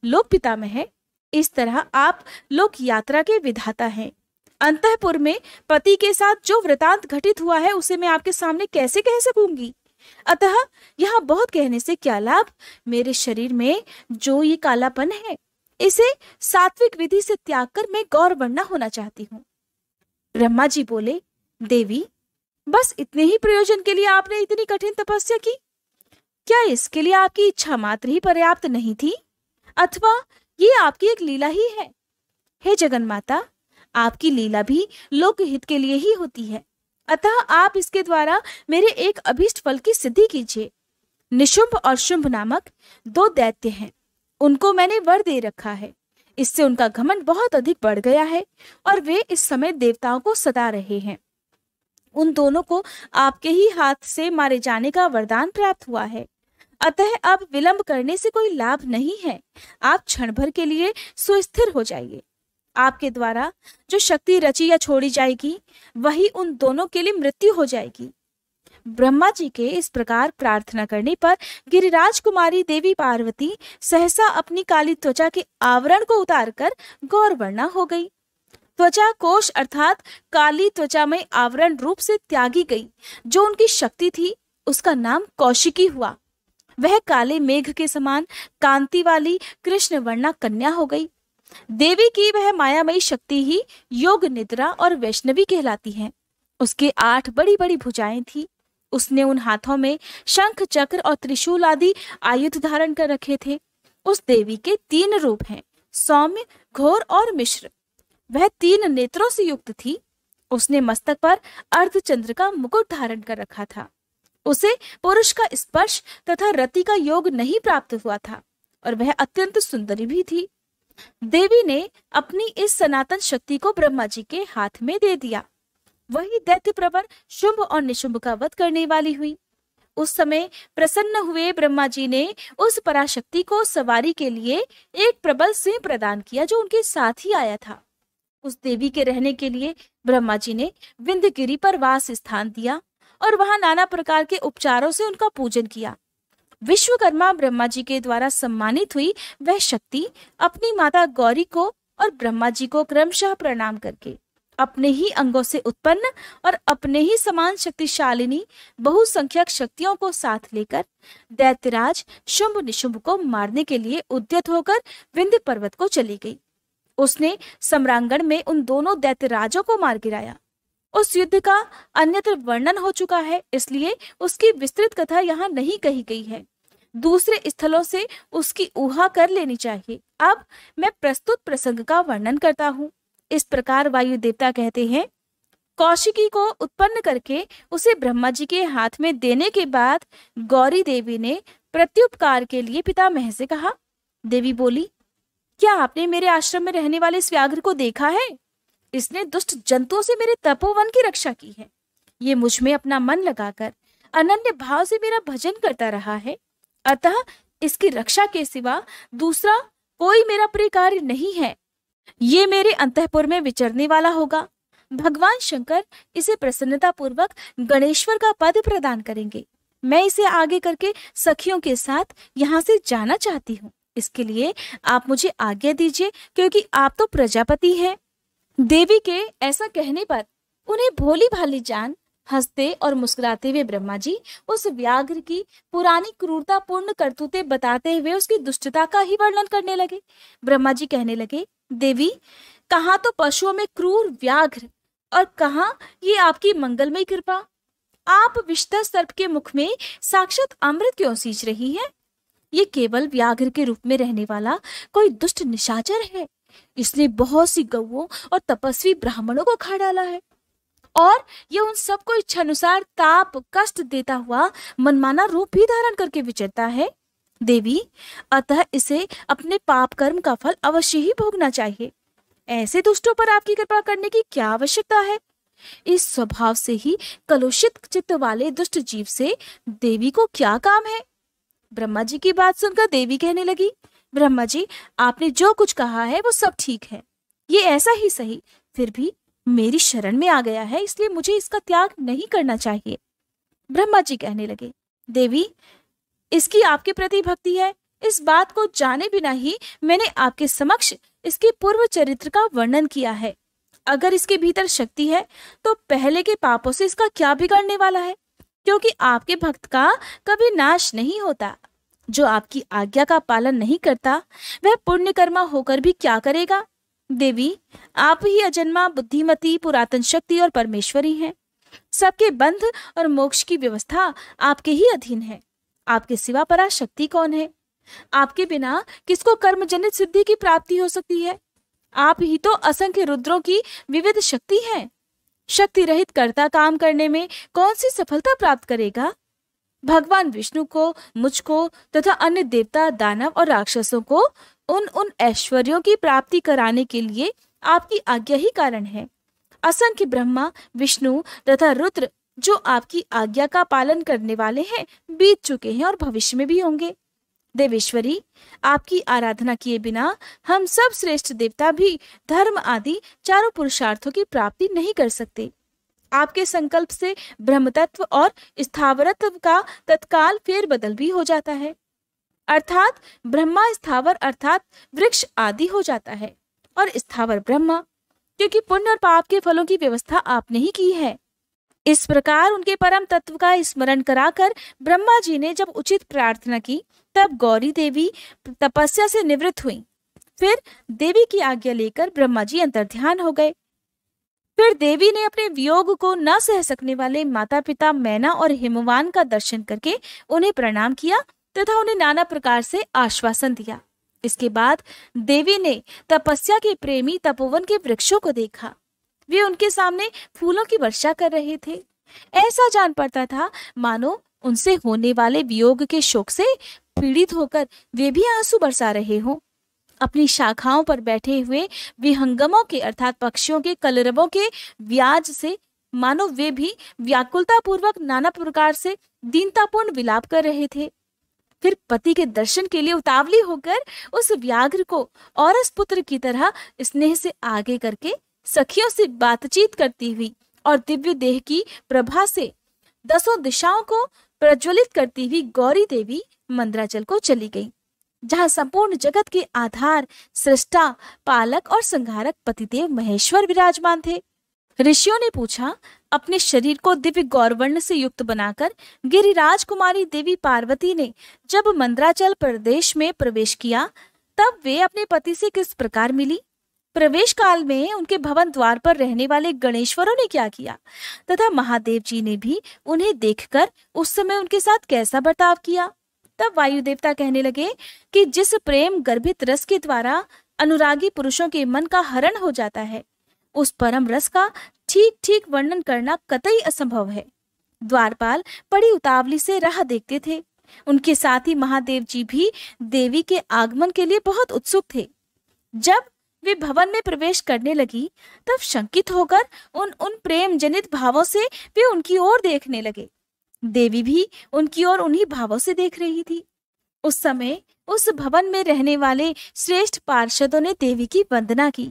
B: लोक पितामह। इस तरह आप लोक यात्रा के विधाता हैं। अंतःपुर में पति के साथ जो वृतांत घटित हुआ है उसे मैं आपके सामने कैसे कह सकूंगी? अतः यहाँ बहुत कहने से क्या लाभ। मेरे शरीर में जो ये कालापन है, इसे सात्विक विधि से त्याग कर मैं गौरवर्ण होना चाहती हूँ। ब्रह्मा जी बोले, देवी, बस इतने ही प्रयोजन के लिए आपने इतनी कठिन तपस्या की? क्या इसके लिए आपकी इच्छा मात्र ही पर्याप्त नहीं थी, अथवा ये आपकी एक लीला ही है? हे जगन्माता, आपकी लीला भी लोकहित के लिए ही होती है, अतः आप इसके द्वारा मेरे एक अभीष्ट फल की सिद्धि कीजिए। निशुंभ और शुंभ नामक दो दैत्य हैं, उनको मैंने वर दे रखा है। इससे उनका घमंड बहुत अधिक बढ़ गया है और वे इस समय देवताओं को सता रहे हैं। उन दोनों को आपके ही हाथ से मारे जाने का वरदान प्राप्त हुआ है, अतः अब विलंब करने से कोई लाभ नहीं है। आप क्षण भर के लिए सुस्थिर हो जाइए। आपके द्वारा जो शक्ति रची या छोड़ी जाएगी, वही उन दोनों के लिए मृत्यु हो जाएगी। ब्रह्मा जी के इस प्रकार प्रार्थना करने पर गिरिराज कुमारी देवी पार्वती सहसा अपनी काली त्वचा के आवरण को उतारकर गौरवर्णा हो गई। त्वचा कोश अर्थात काली त्वचा में आवरण रूप से त्यागी गई। जो उनकी शक्ति थी, उसका नाम कौशिकी हुआ। वह काले मेघ के समान कांति वाली कृष्ण वर्णा कन्या हो गई। देवी की वह मायामयी शक्ति ही योग निद्रा और वैष्णवी कहलाती है। उसके 8 बड़ी बड़ी भुजाएं थी। उसने उन हाथों में शंख चक्र और त्रिशूल आदि आयुध धारण कर रखे थे। उस देवी के 3 रूप हैं, सौम्य, घोर और मिश्र। वह 3 नेत्रों से युक्त थी। उसने मस्तक पर अर्धचंद्र का मुकुट धारण कर रखा था। उसे पुरुष का स्पर्श तथा रति का योग नहीं प्राप्त हुआ था और वह अत्यंत सुंदरी भी थी। देवी ने अपनी इस सनातन शक्ति को ब्रह्मा जी के हाथ में दे दिया। वही दैत्य प्रवर शुंभ और निशुंभ का वध करने वाली हुई। उस समय प्रसन्न हुए ब्रह्मा जी ने उस पराशक्ति को सवारी के लिए एक प्रबल सिंह प्रदान किया जो उनके साथ ही आया था। उस देवी के रहने के लिए ब्रह्मा जी ने विंध्यगिरि पर वास स्थान दिया और वहां नाना प्रकार के उपचारों से उनका पूजन किया। विश्वकर्मा ब्रह्मा जी के द्वारा सम्मानित हुई वह शक्ति अपनी माता गौरी को और ब्रह्मा जी को क्रमशः प्रणाम करके अपने ही अंगों से उत्पन्न और अपने ही समान शक्तिशालिनी बहुसंख्यक शक्तियों को साथ लेकर दैत्यराज शुंभ निशुंभ को मारने के लिए उद्यत होकर विंध्य पर्वत को चली गई। उसने सम्रांगण में उन दोनों दैत्यराजों को मार गिराया। उस युद्ध का अन्यत्र वर्णन हो चुका है, इसलिए उसकी विस्तृत कथा यहाँ नहीं कही गई है। दूसरे स्थलों से उसकी ऊहा कर लेनी चाहिए। अब मैं प्रस्तुत प्रसंग का वर्णन करता हूँ। इस प्रकार वायु देवता कहते हैं, कौशिकी को उत्पन्न करके उसे ब्रह्मा जी के हाथ में देने के बाद गौरी देवी ने प्रत्युपकार के लिए पितामह से कहा। देवी बोली, क्या आपने मेरे आश्रम में रहने वाले इस व्याघ्र को देखा है? इसने दुष्ट जंतुओं से मेरे तपोवन की रक्षा की है। ये मुझ में अपना मन लगाकर अनन्य भाव से मेरा भजन करता रहा है, अतः इसकी रक्षा के सिवा दूसरा कोई मेरा प्रिय कार्य नहीं है। ये मेरे अंतःपुर में विचरने वाला होगा। भगवान शंकर इसे प्रसन्नता पूर्वक गणेश्वर का पद प्रदान करेंगे। मैं इसे आगे करके सखियों के साथ यहाँ से जाना चाहती हूँ। इसके लिए आप मुझे आज्ञा दीजिए, क्योंकि आप तो प्रजापति हैं। देवी के ऐसा कहने पर उन्हें भोली भाली जान हंसते और मुस्कुराते हुए ब्रह्मा जी उस व्याघ्र की पुरानी क्रूरतापूर्ण करतूतें बताते हुए उसकी दुष्टता का ही वर्णन करने लगे। ब्रह्मा जी कहने लगे, देवी, कहाँ तो पशुओं में क्रूर व्याघ्र और कहाँ ये आपकी मंगलमयी कृपा। आप विषधर सर्प के मुख में साक्षात अमृत क्यों सींच रही है? ये केवल व्याघ्र के रूप में रहने वाला कोई दुष्ट निशाचर है। इसने बहुत सी गौओं और तपस्वी ब्राह्मणों को खा डाला है और ये उन सबको इच्छानुसार ताप कष्ट देता हुआ मनमाना रूप भी धारण करके विचरता है। देवी, अतः इसे अपने पाप कर्म का फल अवश्य ही भोगना चाहिए। ऐसे दुष्टों पर आपकी कृपा करने की क्या आवश्यकता है? इस स्वभाव से ही कलुषित चित्त वाले दुष्ट जीव से देवी को क्या काम है? ब्रह्मा जी की बात सुनकर देवी कहने लगी, ब्रह्मा जी, आपने जो कुछ कहा है वो सब ठीक है। ये ऐसा ही सही, फिर भी मेरी शरण में आ गया है, इसलिए मुझे इसका त्याग नहीं करना चाहिए। ब्रह्मा जी कहने लगे, देवी, इसकी आपके प्रति भक्ति है, इस बात को जाने बिना ही मैंने आपके समक्ष इसके पूर्व चरित्र का वर्णन किया है। अगर इसके भीतर शक्ति है तो पहले के पापों से इसका क्या बिगड़ने वाला है? क्योंकि आपके भक्त का कभी नाश नहीं होता। जो आपकी आज्ञा का पालन नहीं करता वह पुण्यकर्मा होकर भी क्या करेगा? देवी, आप ही अजन्मा, बुद्धिमती, पुरातन शक्ति और परमेश्वरी हैं। सबके बंध और मोक्ष की व्यवस्था आपके ही अधीन है। आपके सिवा पराशक्ति कौन है? आपके बिना किसको कर्मजनित सिद्धि की प्राप्ति हो सकती है? आप ही तो असंख्य रुद्रों की विविध शक्ति हैं। शक्ति रहित कर्ता काम करने में कौन सी सफलता प्राप्त करेगा? भगवान विष्णु को, मुझको तथा अन्य देवता, दानव और राक्षसों को उन ऐश्वर्यों की प्राप्ति कराने के लिए आपकी आज्ञा ही कारण है। असंख्य ब्रह्मा, विष्णु तथा रुद्र जो आपकी आज्ञा का पालन करने वाले हैं, बीत चुके हैं और भविष्य में भी होंगे। देवेश्वरी, आपकी आराधना किए बिना हम सब श्रेष्ठ देवता भी धर्म आदि चारों पुरुषार्थों की प्राप्ति नहीं कर सकते। आपके संकल्प से ब्रह्मतत्व और स्थावरत्व का तत्काल फेरबदल भी हो जाता है, अर्थात ब्रह्मा स्थावर अर्थात वृक्ष आदि हो जाता है और स्थावर ब्रह्मा, क्योंकि पुण्य और पाप के फलों की व्यवस्था आपने ही की है। इस प्रकार उनके परम तत्व का स्मरण कराकर ब्रह्मा जी ने जब उचित प्रार्थना की, तब गौरी देवी तपस्या से निवृत्त हुई। फिर देवी की आज्ञा लेकर ब्रह्मा जी अंतर्ध्यान हो गए। फिर देवी ने अपने वियोग को न सह सकने वाले माता पिता मैना और हिमवान का दर्शन करके उन्हें प्रणाम किया तथा उन्हें नाना प्रकार से आश्वासन दिया। इसके बाद देवी ने तपस्या के प्रेमी तपोवन के वृक्षों को देखा। वे उनके सामने फूलों की वर्षा कर रहे थे। ऐसा जान पड़ता था मानो उनसे होने वाले वियोग के शोक से पीड़ित होकर वे भी आंसू बरसा रहे हों। अपनी शाखाओं पर बैठे हुए विहंगमों के अर्थात पक्षियों के कलरवों के व्याज से मानो वे भी व्याकुलता पूर्वक नाना प्रकार से दीनतापूर्ण विलाप कर रहे थे। फिर पति के दर्शन के लिए उतावली होकर उस व्याघ्र को औरस पुत्र की तरह स्नेह से आगे करके सखियों से बातचीत करती हुई और दिव्य देह की प्रभा से दसों दिशाओं को प्रज्वलित करती हुई गौरी देवी मंदराचल को चली गई, जहाँ संपूर्ण जगत के आधार, सृष्टा, पालक और संहारक पतिदेव महेश्वर विराजमान थे। ऋषियों ने पूछा, अपने शरीर को दिव्य गौरवर्ण से युक्त बनाकर गिरिराज कुमारी देवी पार्वती ने जब मंदराचल प्रदेश में प्रवेश किया, तब वे अपने पति से किस प्रकार मिली? प्रवेश काल में उनके भवन द्वार पर रहने वाले गणेश्वरों ने क्या किया तथा महादेव जी ने भी उन्हें देखकर उस समय उनके साथ कैसा बर्ताव किया? तब वायु देवता कहने लगे कि जिस प्रेम गर्भित रस के द्वारा अनुरागी पुरुषों के मन का हरण हो जाता है, उस परम रस का ठीक ठीक वर्णन करना कतई असंभव है। द्वारपाल बड़ी उतावली से राह देखते थे। उनके साथ ही महादेव जी भी देवी के आगमन के लिए बहुत उत्सुक थे। जब वे भवन में प्रवेश करने लगी, तब शंकित होकर उन प्रेम जनित भावों से वे उनकी ओर देखने लगे। देवी भी उनकी ओर उन्हीं भावों से देख रही थी। उस समय उस भवन में रहने वाले श्रेष्ठ पार्षदों ने देवी की वंदना की।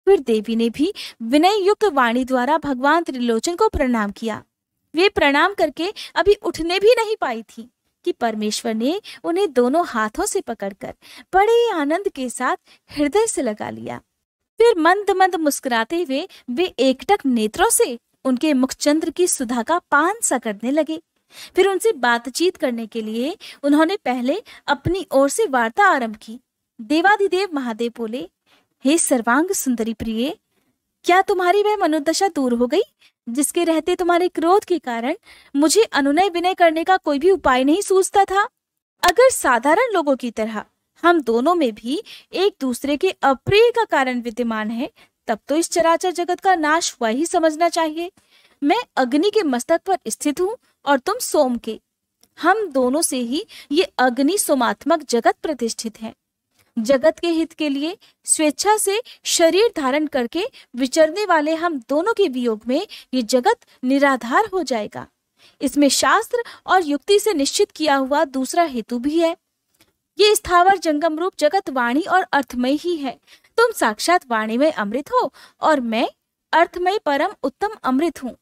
B: फिर देवी ने भी विनय युक्त वाणी द्वारा भगवान त्रिलोचन को प्रणाम किया। वे प्रणाम करके अभी उठने भी नहीं पाई थी कि परमेश्वर ने उन्हें दोनों हाथों से पकड़कर बड़े आनंद के साथ हृदय से लगा लिया। फिर मंद मंद मुस्कुराते हुए वे एकटक नेत्रों से उनके मुखचंद्र की सुधा का पान सा करने लगे। फिर उनसे बातचीत करने के लिए उन्होंने पहले अपनी ओर से वार्ता आरंभ की। देवाधिदेव महादेव बोले, हे सर्वांग सुंदरी प्रिय, क्या तुम्हारी वह मनोदशा दूर हो गई जिसके रहते तुम्हारे क्रोध के कारण मुझे अनुनय विनय करने का कोई भी उपाय नहीं सूझता था? अगर साधारण लोगों की तरह हम दोनों में भी एक दूसरे के अप्रिय का कारण विद्यमान है, तब तो इस चराचर जगत का नाश हुआ ही समझना चाहिए। मैं अग्नि के मस्तक पर स्थित हूँ और तुम सोम के। हम दोनों से ही ये अग्नि सोमात्मक जगत प्रतिष्ठित है। जगत के हित के लिए स्वेच्छा से शरीर धारण करके विचरने वाले हम दोनों के वियोग में ये जगत निराधार हो जाएगा। इसमें शास्त्र और युक्ति से निश्चित किया हुआ दूसरा हेतु भी है। ये स्थावर जंगम रूप जगत वाणी और अर्थमय ही है। तुम साक्षात वाणीमय अमृत हो और मैं अर्थमय परम उत्तम अमृत हूँ।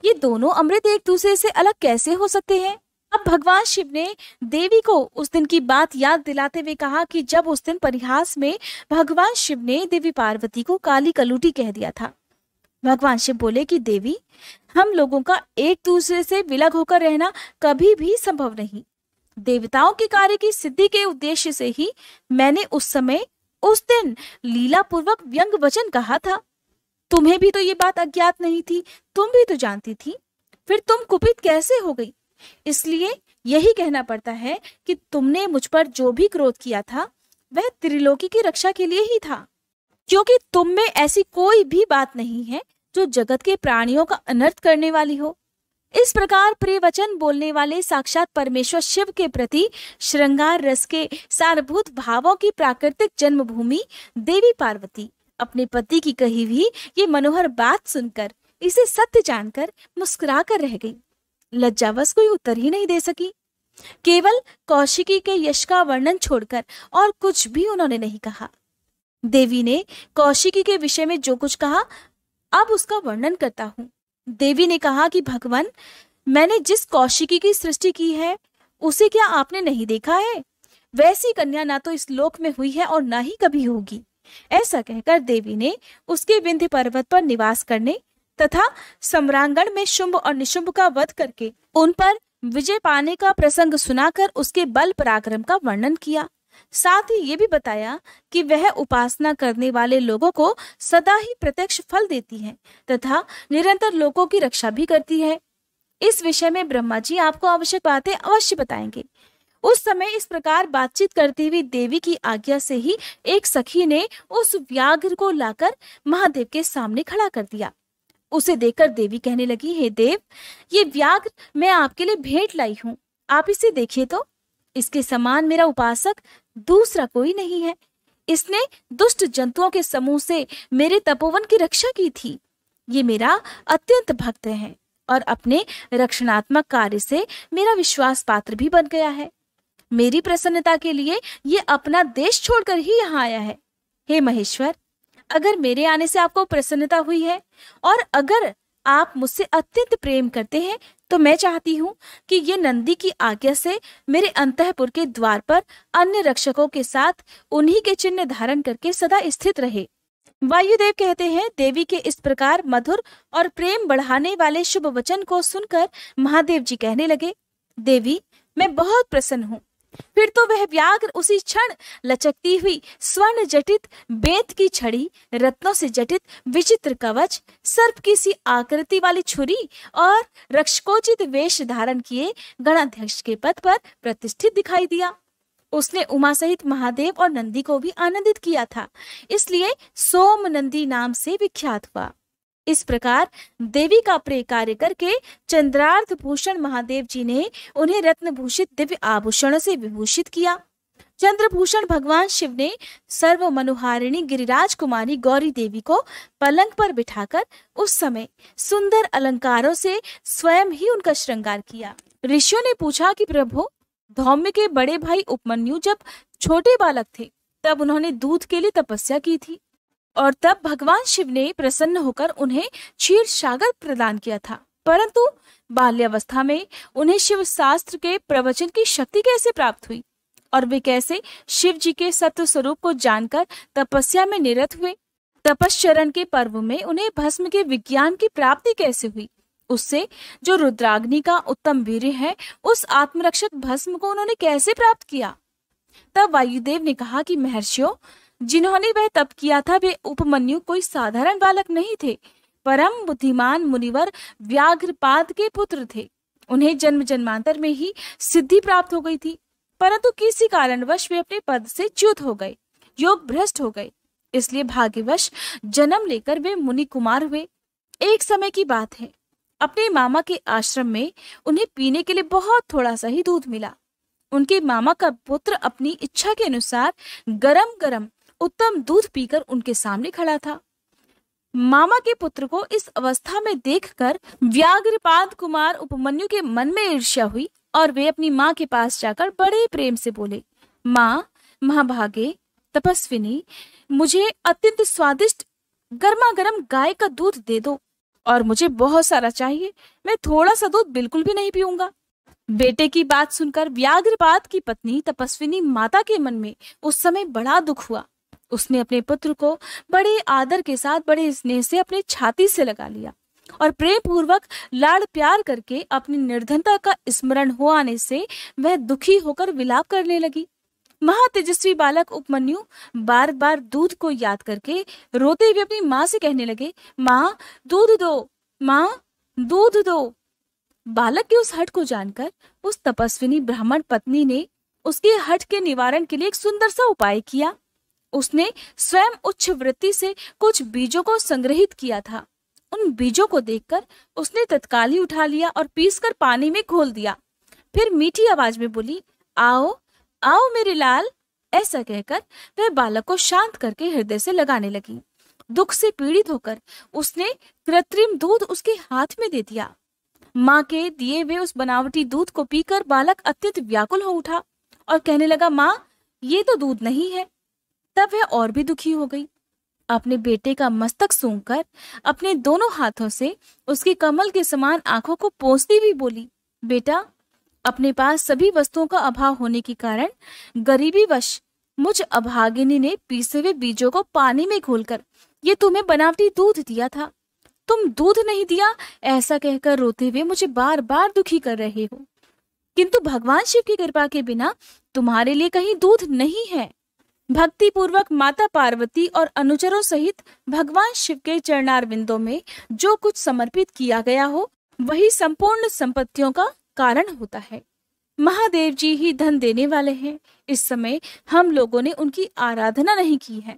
B: ये दोनों अमृत एक दूसरे से अलग कैसे हो सकते हैं? अब भगवान शिव ने देवी को उस दिन की बात याद दिलाते हुए कहा कि जब उस दिन परिहास में भगवान शिव ने देवी पार्वती को काली कलूटी कह दिया था। भगवान शिव बोले कि देवी, हम लोगों का एक दूसरे से विलग होकर रहना कभी भी संभव नहीं। देवताओं के कार्य की सिद्धि के उद्देश्य से ही मैंने उस समय उस दिन लीला पूर्वक व्यंग वचन कहा था। तुम्हें भी तो ये बात अज्ञात नहीं थी, तुम भी तो जानती थी। फिर तुम कुपित कैसे हो गई? इसलिए यही कहना पड़ता है कि तुमने मुझ पर जो भी क्रोध किया था वह त्रिलोकी की रक्षा के लिए ही था, क्योंकि तुम में ऐसी कोई भी बात नहीं है जो जगत के प्राणियों का अनर्थ करने वाली हो। इस प्रकार प्रिय वचन बोलने वाले साक्षात परमेश्वर शिव के प्रति श्रृंगार रस के सारभूत भावों की प्राकृतिक जन्मभूमि देवी पार्वती अपने पति की कही हुई ये मनोहर बात सुनकर, इसे सत्य जानकर मुस्कुरा कर रह गई। लज्जावश कोई उत्तर ही नहीं दे सकी। केवल कौशिकी के यश का वर्णन छोड़कर और कुछ भी उन्होंने नहीं कहा। देवी ने कौशिकी के विषय में जो कुछ कहा, अब उसका वर्णन करता हूँ। देवी ने कहा कि भगवान, मैंने जिस कौशिकी की सृष्टि की है उसे क्या आपने नहीं देखा है? वैसी कन्या ना तो इस लोक में हुई है और ना ही कभी होगी। ऐसा कहकर देवी ने उसके विंध्य पर्वत पर निवास करने तथा सम्रांगण में शुंभ और निशुंभ का वध करके उन पर विजय पाने का प्रसंग सुनाकर उसके बल पराक्रम का वर्णन किया। साथ ही ये भी बताया कि वह उपासना करने वाले लोगों को सदा ही प्रत्यक्ष फल देती है तथा निरंतर लोगों की रक्षा भी करती है। इस विषय में ब्रह्मा जी आपको आवश्यक बातें अवश्य बताएंगे। उस समय इस प्रकार बातचीत करती हुई देवी की आज्ञा से ही एक सखी ने उस व्याघ्र को लाकर महादेव के सामने खड़ा कर दिया। उसे देखकर देवी कहने लगी, हे देव, ये व्याघ्र मैं आपके लिए भेंट लाई हूँ, आप इसे देखिए तो। इसके समान मेरा उपासक दूसरा कोई नहीं है। इसने दुष्ट जंतुओं के समूह से मेरे तपोवन की रक्षा की थी। ये मेरा अत्यंत भक्त है और अपने रक्षणात्मक कार्य से मेरा विश्वास पात्र भी बन गया है। मेरी प्रसन्नता के लिए ये अपना देश छोड़कर ही यहाँ आया है। हे महेश्वर, अगर मेरे आने से आपको प्रसन्नता हुई है और अगर आप मुझसे अत्यंत प्रेम करते हैं तो मैं चाहती हूँ कि ये नंदी की आज्ञा से मेरे अंतःपुर के द्वार पर अन्य रक्षकों के साथ उन्हीं के चिन्ह धारण करके सदा स्थित रहे। वायुदेव कहते हैं, देवी के इस प्रकार मधुर और प्रेम बढ़ाने वाले शुभ वचन को सुनकर महादेव जी कहने लगे, देवी मैं बहुत प्रसन्न हूँ। फिर तो वह व्याघ्र उसी क्षण लचकती हुई स्वर्ण जटित बेत की छड़ी, रत्नों से जटित विचित्र कवच, सर्प की सी आकृति वाली छुरी और रक्षकोचित वेश धारण किए गणाध्यक्ष के पद पर प्रतिष्ठित दिखाई दिया। उसने उमा सहित महादेव और नंदी को भी आनंदित किया था, इसलिए सोम नंदी नाम से विख्यात हुआ। इस प्रकार देवी का प्रिय कार्य करके चंद्रार्थ भूषण महादेव जी ने उन्हें रत्न भूषित दिव्य आभूषणों से विभूषित किया। चंद्रभूषण भगवान शिव ने सर्व मनोहारिणी गिरिराज कुमारी गौरी देवी को पलंग पर बिठाकर उस समय सुंदर अलंकारों से स्वयं ही उनका श्रृंगार किया। ऋषियों ने पूछा कि प्रभु, धौम्य के बड़े भाई उपमन्यु जब छोटे बालक थे तब उन्होंने दूध के लिए तपस्या की थी और तब भगवान शिव ने प्रसन्न होकर उन्हें क्षीर सागर प्रदान किया था, परंतु बाल्यावस्था में उन्हें शिव शास्त्र के प्रवचन की शक्ति कैसे प्राप्त हुई और वे कैसे शिव जी के सत्य स्वरूप को जानकर तपस्या में निरत हुए? तपश्चरण के पर्व में उन्हें भस्म के विज्ञान की प्राप्ति कैसे हुई? उससे जो रुद्राग्नि का उत्तम वीर्य है, उस आत्मरक्षक भस्म को उन्होंने कैसे प्राप्त किया? तब वायुदेव ने कहा कि महर्षियों, जिन्होंने वह तप किया था वे उपमन्यु कोई साधारण बालक नहीं थे, परम बुद्धिमान मुनिवर व्याघ्रपाद के पुत्र थे। उन्हें जन्म जन्मांतर में ही सिद्धि प्राप्त हो गई थी, परंतु किसी कारणवश वे अपने पद से च्युत हो गए, योग भ्रष्ट हो गए। इसलिए भाग्यवश जन्म लेकर वे मुनि कुमार हुए। एक समय की बात है, अपने मामा के आश्रम में उन्हें पीने के लिए बहुत थोड़ा सा ही दूध मिला। उनके मामा का पुत्र अपनी इच्छा के अनुसार गरम गरम उत्तम दूध पीकर उनके सामने खड़ा था। मामा के पुत्र को इस अवस्था में देखकर व्याघ्रपाद कुमार उपमन्यु के मन में ईर्ष्या हुई और वे अपनी माँ के पास जाकर बड़े प्रेम से बोले, माँ, महाभागे, तपस्विनी, मुझे अत्यंत स्वादिष्ट गर्मा गर्म गाय का दूध दे दो और मुझे बहुत सारा चाहिए। मैं थोड़ा सा दूध बिल्कुल भी नहीं पीऊंगा। बेटे की बात सुनकर व्याघ्रपाद की पत्नी तपस्विनी माता के मन में उस समय बड़ा दुख हुआ। उसने अपने पुत्र को बड़े आदर के साथ बड़े स्नेह से अपने छाती से लगा लिया और प्रेम पूर्वक लाड़ प्यार करके अपनी निर्धनता का स्मरण हो आने से वह दुखी होकर विलाप करने लगी। महातेजस्वी बालक उपमन्यु बार बार दूध को याद करके रोते हुए अपनी माँ से कहने लगे, माँ दूध दो, माँ दूध दो। बालक के उस हठ को जानकर उस तपस्विनी ब्राह्मण पत्नी ने उसके हठ के निवारण के लिए एक सुंदर सा उपाय किया। उसने स्वयं उच्च वृत्ति से कुछ बीजों को संग्रहित किया था। उन बीजों को देखकर उसने तत्काल ही उठा लिया और पीसकर पानी में घोल दिया। फिर मीठी आवाज में बोली, आओ आओ मेरे लाल। ऐसा कहकर वह बालक को शांत करके हृदय से लगाने लगी। दुख से पीड़ित होकर उसने कृत्रिम दूध उसके हाथ में दे दिया। माँ के दिए हुए उस बनावटी दूध को पीकर बालक अत्यंत व्याकुल हो उठा और कहने लगा, माँ, ये तो दूध नहीं है। तब वह और भी दुखी हो गई। अपने बेटे का मस्तक सूंघकर अपने दोनों हाथों से उसकी कमल के समान आंखों को पोंछती हुई बोली, बेटा, अपने पास सभी वस्तुओं का अभाव होने के कारण गरीबीवश मुझ अभागिनी ने पीसे हुए बीजों को पानी में घोलकर ये तुम्हें बनावटी दूध दिया था। तुम दूध नहीं दिया ऐसा कहकर रोते हुए मुझे बार बार दुखी कर रहे हो, किंतु भगवान शिव की कृपा के बिना तुम्हारे लिए कहीं दूध नहीं है। भक्ति पूर्वक माता पार्वती और अनुचरों सहित भगवान शिव के चरणारविंदों में जो कुछ समर्पित किया गया हो वही संपूर्ण संपत्तियों का कारण होता है। महादेव जी ही धन देने वाले हैं। इस समय हम लोगों ने उनकी आराधना नहीं की है।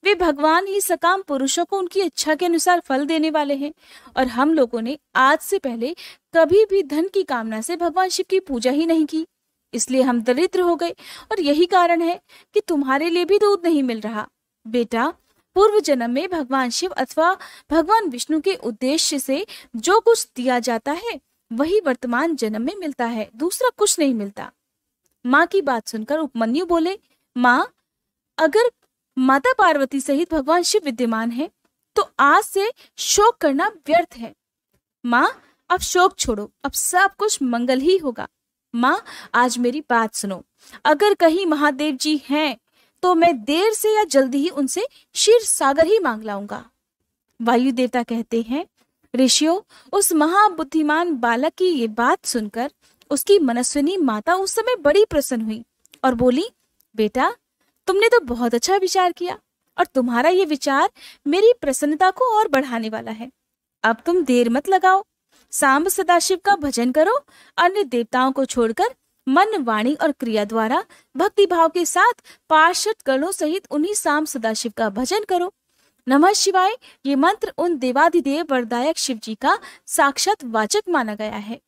B: वे भगवान ही सकाम पुरुषों को उनकी इच्छा के अनुसार फल देने वाले हैं और हम लोगों ने आज से पहले कभी भी धन की कामना से भगवान शिव की पूजा ही नहीं की। इसलिए हम दरिद्र हो गए और यही कारण है कि तुम्हारे लिए भी दूध नहीं मिल रहा। बेटा, पूर्व जन्म में भगवान शिव अथवा भगवान विष्णु के उद्देश्य से जो कुछ दिया जाता है वही वर्तमान जन्म में मिलता है, दूसरा कुछ नहीं मिलता। माँ की बात सुनकर उपमन्यु बोले, माँ, अगर माता पार्वती सहित भगवान शिव विद्यमान है तो आज से शोक करना व्यर्थ है। माँ, अब शोक छोड़ो, अब सब कुछ मंगल ही होगा। माँ, आज मेरी बात सुनो, अगर कहीं महादेव जी हैं तो मैं देर से या जल्दी ही उनसे क्षीर सागर ही मांग लाऊंगा। वायु देवता कहते हैं, ऋषियों, उस महाबुद्धिमान बालक की ये बात सुनकर उसकी मनस्विनी माता उस समय बड़ी प्रसन्न हुई और बोली, बेटा, तुमने तो बहुत अच्छा विचार किया और तुम्हारा ये विचार मेरी प्रसन्नता को और बढ़ाने वाला है। अब तुम देर मत लगाओ, सांब सदाशिव का भजन करो, अन्य देवताओं को छोड़कर मन, वाणी और क्रिया द्वारा भक्ति भाव के साथ पार्षद गणों सहित उन्हीं सांब सदाशिव का भजन करो। नमः शिवाय ये मंत्र उन देवाधिदेव वरदायक शिव जी का साक्षात वाचक माना गया है।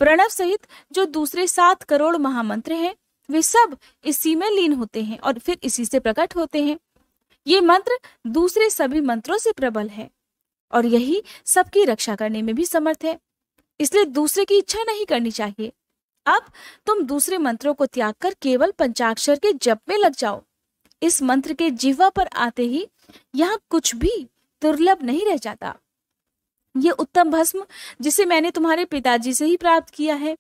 B: प्रणव सहित जो दूसरे 7 करोड़ महामंत्र हैं वे सब इसी में लीन होते हैं और फिर इसी से प्रकट होते हैं। ये मंत्र दूसरे सभी मंत्रों से प्रबल है और यही सबकी रक्षा करने में भी समर्थ है, इसलिए दूसरे की इच्छा नहीं करनी चाहिए। अब तुम दूसरे मंत्रों को त्याग कर केवल पंचाक्षर के जप में लग जाओ। इस मंत्र के जिह्वा पर आते ही यहाँ कुछ भी दुर्लभ नहीं रह जाता। ये उत्तम भस्म जिसे मैंने तुम्हारे पिताजी से ही प्राप्त किया है,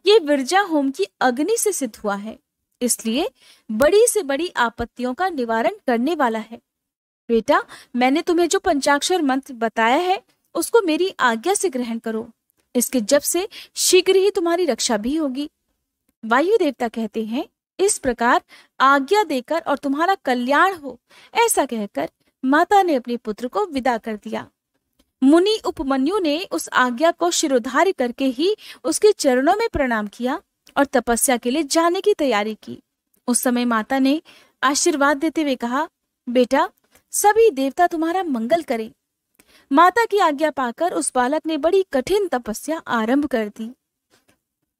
B: ये विरजा होम की अग्नि से सिद्ध हुआ है, इसलिए बड़ी से बड़ी आपत्तियों का निवारण करने वाला है। बेटा, मैंने तुम्हें जो पंचाक्षर मंत्र बताया है उसको मेरी आज्ञा से ग्रहण करो, इसके जप से शीघ्र ही तुम्हारी रक्षा भी होगी। वायु देवता कहते हैं, इस प्रकार आज्ञा देकर और तुम्हारा कल्याण हो ऐसा कहकर माता ने अपने पुत्र को विदा कर दिया। मुनि उपमन्यु ने उस आज्ञा को शिरोधार्य करके ही उसके चरणों में प्रणाम किया और तपस्या के लिए जाने की तैयारी की। उस समय माता ने आशीर्वाद देते हुए कहा, बेटा, सभी देवता तुम्हारा मंगल करें। माता की आज्ञा पाकर उस बालक ने बड़ी कठिन तपस्या आरंभ कर दी।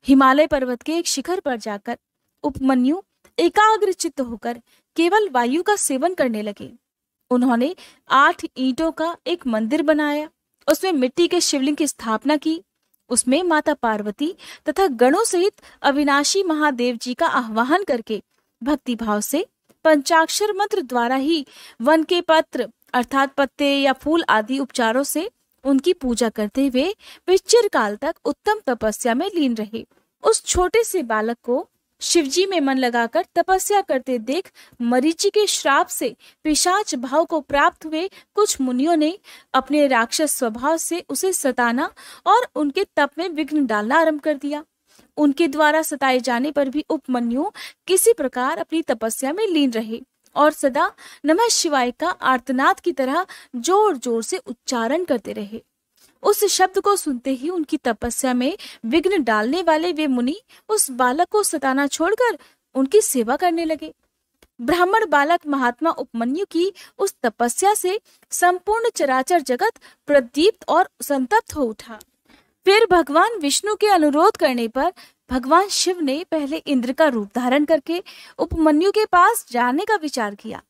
B: हिमालय पर्वत के एक शिखर पर जाकर उपमन्यु एकाग्र चित्त होकर केवल वायु का सेवन करने लगे। उन्होंने 8 ईंटों का एक मंदिर बनाया, उसमें मिट्टी के शिवलिंग की स्थापना की, उसमें माता पार्वती तथा गणों सहित अविनाशी महादेव जी का आह्वान करके भक्ति भाव से पंचाक्षर मंत्र द्वारा ही वन के पत्र अर्थात पत्ते या फूल आदि उपचारों से उनकी पूजा करते हुए वे चिरकाल तक उत्तम तपस्या में लीन रहे। उस छोटे से बालक को शिवजी में मन लगाकर तपस्या करते देख मरीचि के श्राप से पिशाच भाव को प्राप्त हुए कुछ मुनियों ने अपने राक्षस स्वभाव से उसे सताना और उनके तप में विघ्न डालना आरंभ कर दिया। उनके द्वारा सताए जाने पर भी उपमन्यु किसी प्रकार अपनी तपस्या में लीन रहे और सदा नमः शिवाय का आर्तनाद की तरह जोर जोर से उच्चारण करते रहे। उस शब्द को सुनते ही उनकी तपस्या में विघ्न डालने वाले वे मुनि उस बालक को सताना छोड़कर उनकी सेवा करने लगे। ब्राह्मण बालक महात्मा उपमन्यु की उस तपस्या से संपूर्ण चराचर जगत प्रदीप्त और संतप्त हो उठा। फिर भगवान विष्णु के अनुरोध करने पर भगवान शिव ने पहले इंद्र का रूप धारण करके उपमन्यु के पास जाने का विचार किया।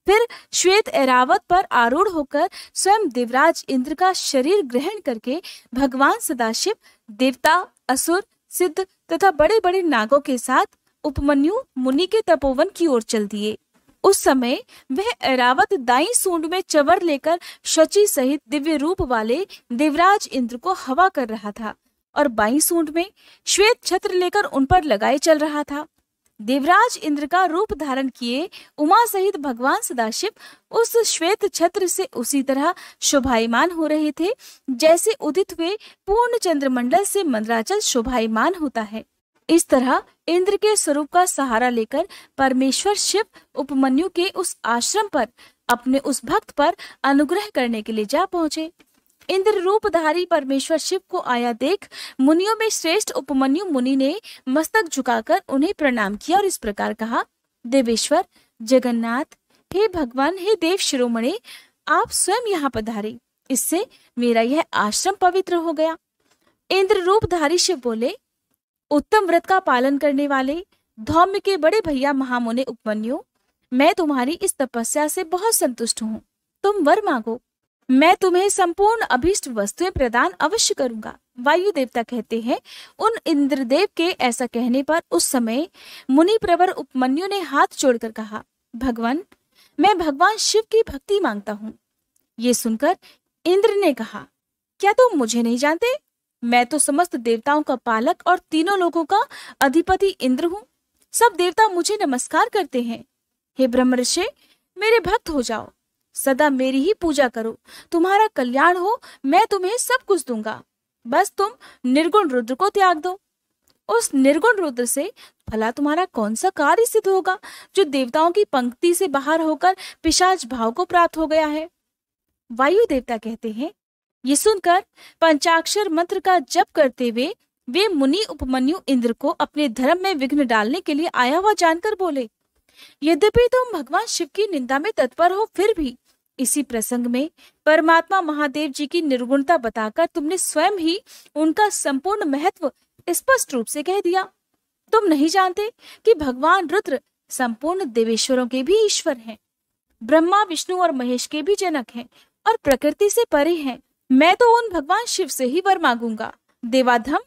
B: फिर श्वेत ऐरावत पर आरूढ़ होकर स्वयं देवराज इंद्र का शरीर ग्रहण करके भगवान सदाशिव देवता, असुर, सिद्ध तथा बड़े बड़े नागों के साथ उपमन्यु मुनि के तपोवन की ओर चल दिए। उस समय वह ऐरावत दाई सूंड में चवर लेकर शची सहित दिव्य रूप वाले देवराज इंद्र को हवा कर रहा था और बाई सूंड में श्वेत छत्र लेकर उन पर लगाए चल रहा था। देवराज इंद्र का रूप धारण किए उमा सहित भगवान सदाशिव उस श्वेत छत्र से उसी तरह शोभायमान हो रहे थे जैसे उदित हुए पूर्ण चंद्रमंडल से मंदराचल शोभायमान होता है। इस तरह इंद्र के स्वरूप का सहारा लेकर परमेश्वर शिव उपमन्यु के उस आश्रम पर अपने उस भक्त पर अनुग्रह करने के लिए जा पहुंचे। इंद्र रूपधारी परमेश्वर शिव को आया देख मुनियों में श्रेष्ठ उपमन्यु मुनि ने मस्तक झुकाकर उन्हें प्रणाम किया और इस प्रकार कहा, देवेश्वर जगन्नाथ, हे भगवान, हे देव शिरोमणि, आप स्वयं यहाँ पधारे, इससे मेरा यह आश्रम पवित्र हो गया। इंद्र रूपधारी शिव बोले, उत्तम व्रत का पालन करने वाले धौम्य के बड़े भैया महामुनि उपमन्यु, मैं तुम्हारी इस तपस्या से बहुत संतुष्ट हूँ। तुम वर मांगो, मैं तुम्हें संपूर्ण अभीष्ट वस्तुएं प्रदान अवश्य करूंगा। वायु देवता कहते हैं, उन इंद्रदेव के ऐसा कहने पर उस समय मुनि प्रवर उपमन्यु ने हाथ जोड़कर कहा, भगवान, मैं भगवान शिव की भक्ति मांगता हूँ। ये सुनकर इंद्र ने कहा, क्या तुम मुझे नहीं जानते? मैं तो समस्त देवताओं का पालक और तीनों लोगों का अधिपति इंद्र हूँ। सब देवता मुझे नमस्कार करते हैं। हे ब्रह्मर्षि, मेरे भक्त हो जाओ, सदा मेरी ही पूजा करो, तुम्हारा कल्याण हो, मैं तुम्हें सब कुछ दूंगा। बस तुम निर्गुण रुद्र को त्याग दो। उस निर्गुण रुद्र से भला तुम्हारा कौन सा कार्य सिद्ध होगा, जो देवताओं की पंक्ति से बाहर होकर पिशाच भाव को प्राप्त हो गया है? वायु देवता कहते हैं, ये सुनकर पंचाक्षर मंत्र का जप करते हुए वे मुनि उपमन्यु इंद्र को अपने धर्म में विघ्न डालने के लिए आया हुआ जानकर बोले, यद्यपि तुम भगवान शिव की निंदा में तत्पर हो, फिर भी इसी प्रसंग में परमात्मा महादेव जी की निर्गुणता बताकर तुमने स्वयं ही उनका संपूर्ण महत्व स्पष्ट रूप से कह दिया। तुम नहीं जानते कि भगवान रुद्र संपूर्ण देवेश्वरों के भी ईश्वर हैं, ब्रह्मा विष्णु और महेश के भी जनक हैं और प्रकृति से परे हैं। मैं तो उन भगवान शिव से ही वर मांगूंगा। देवाधम,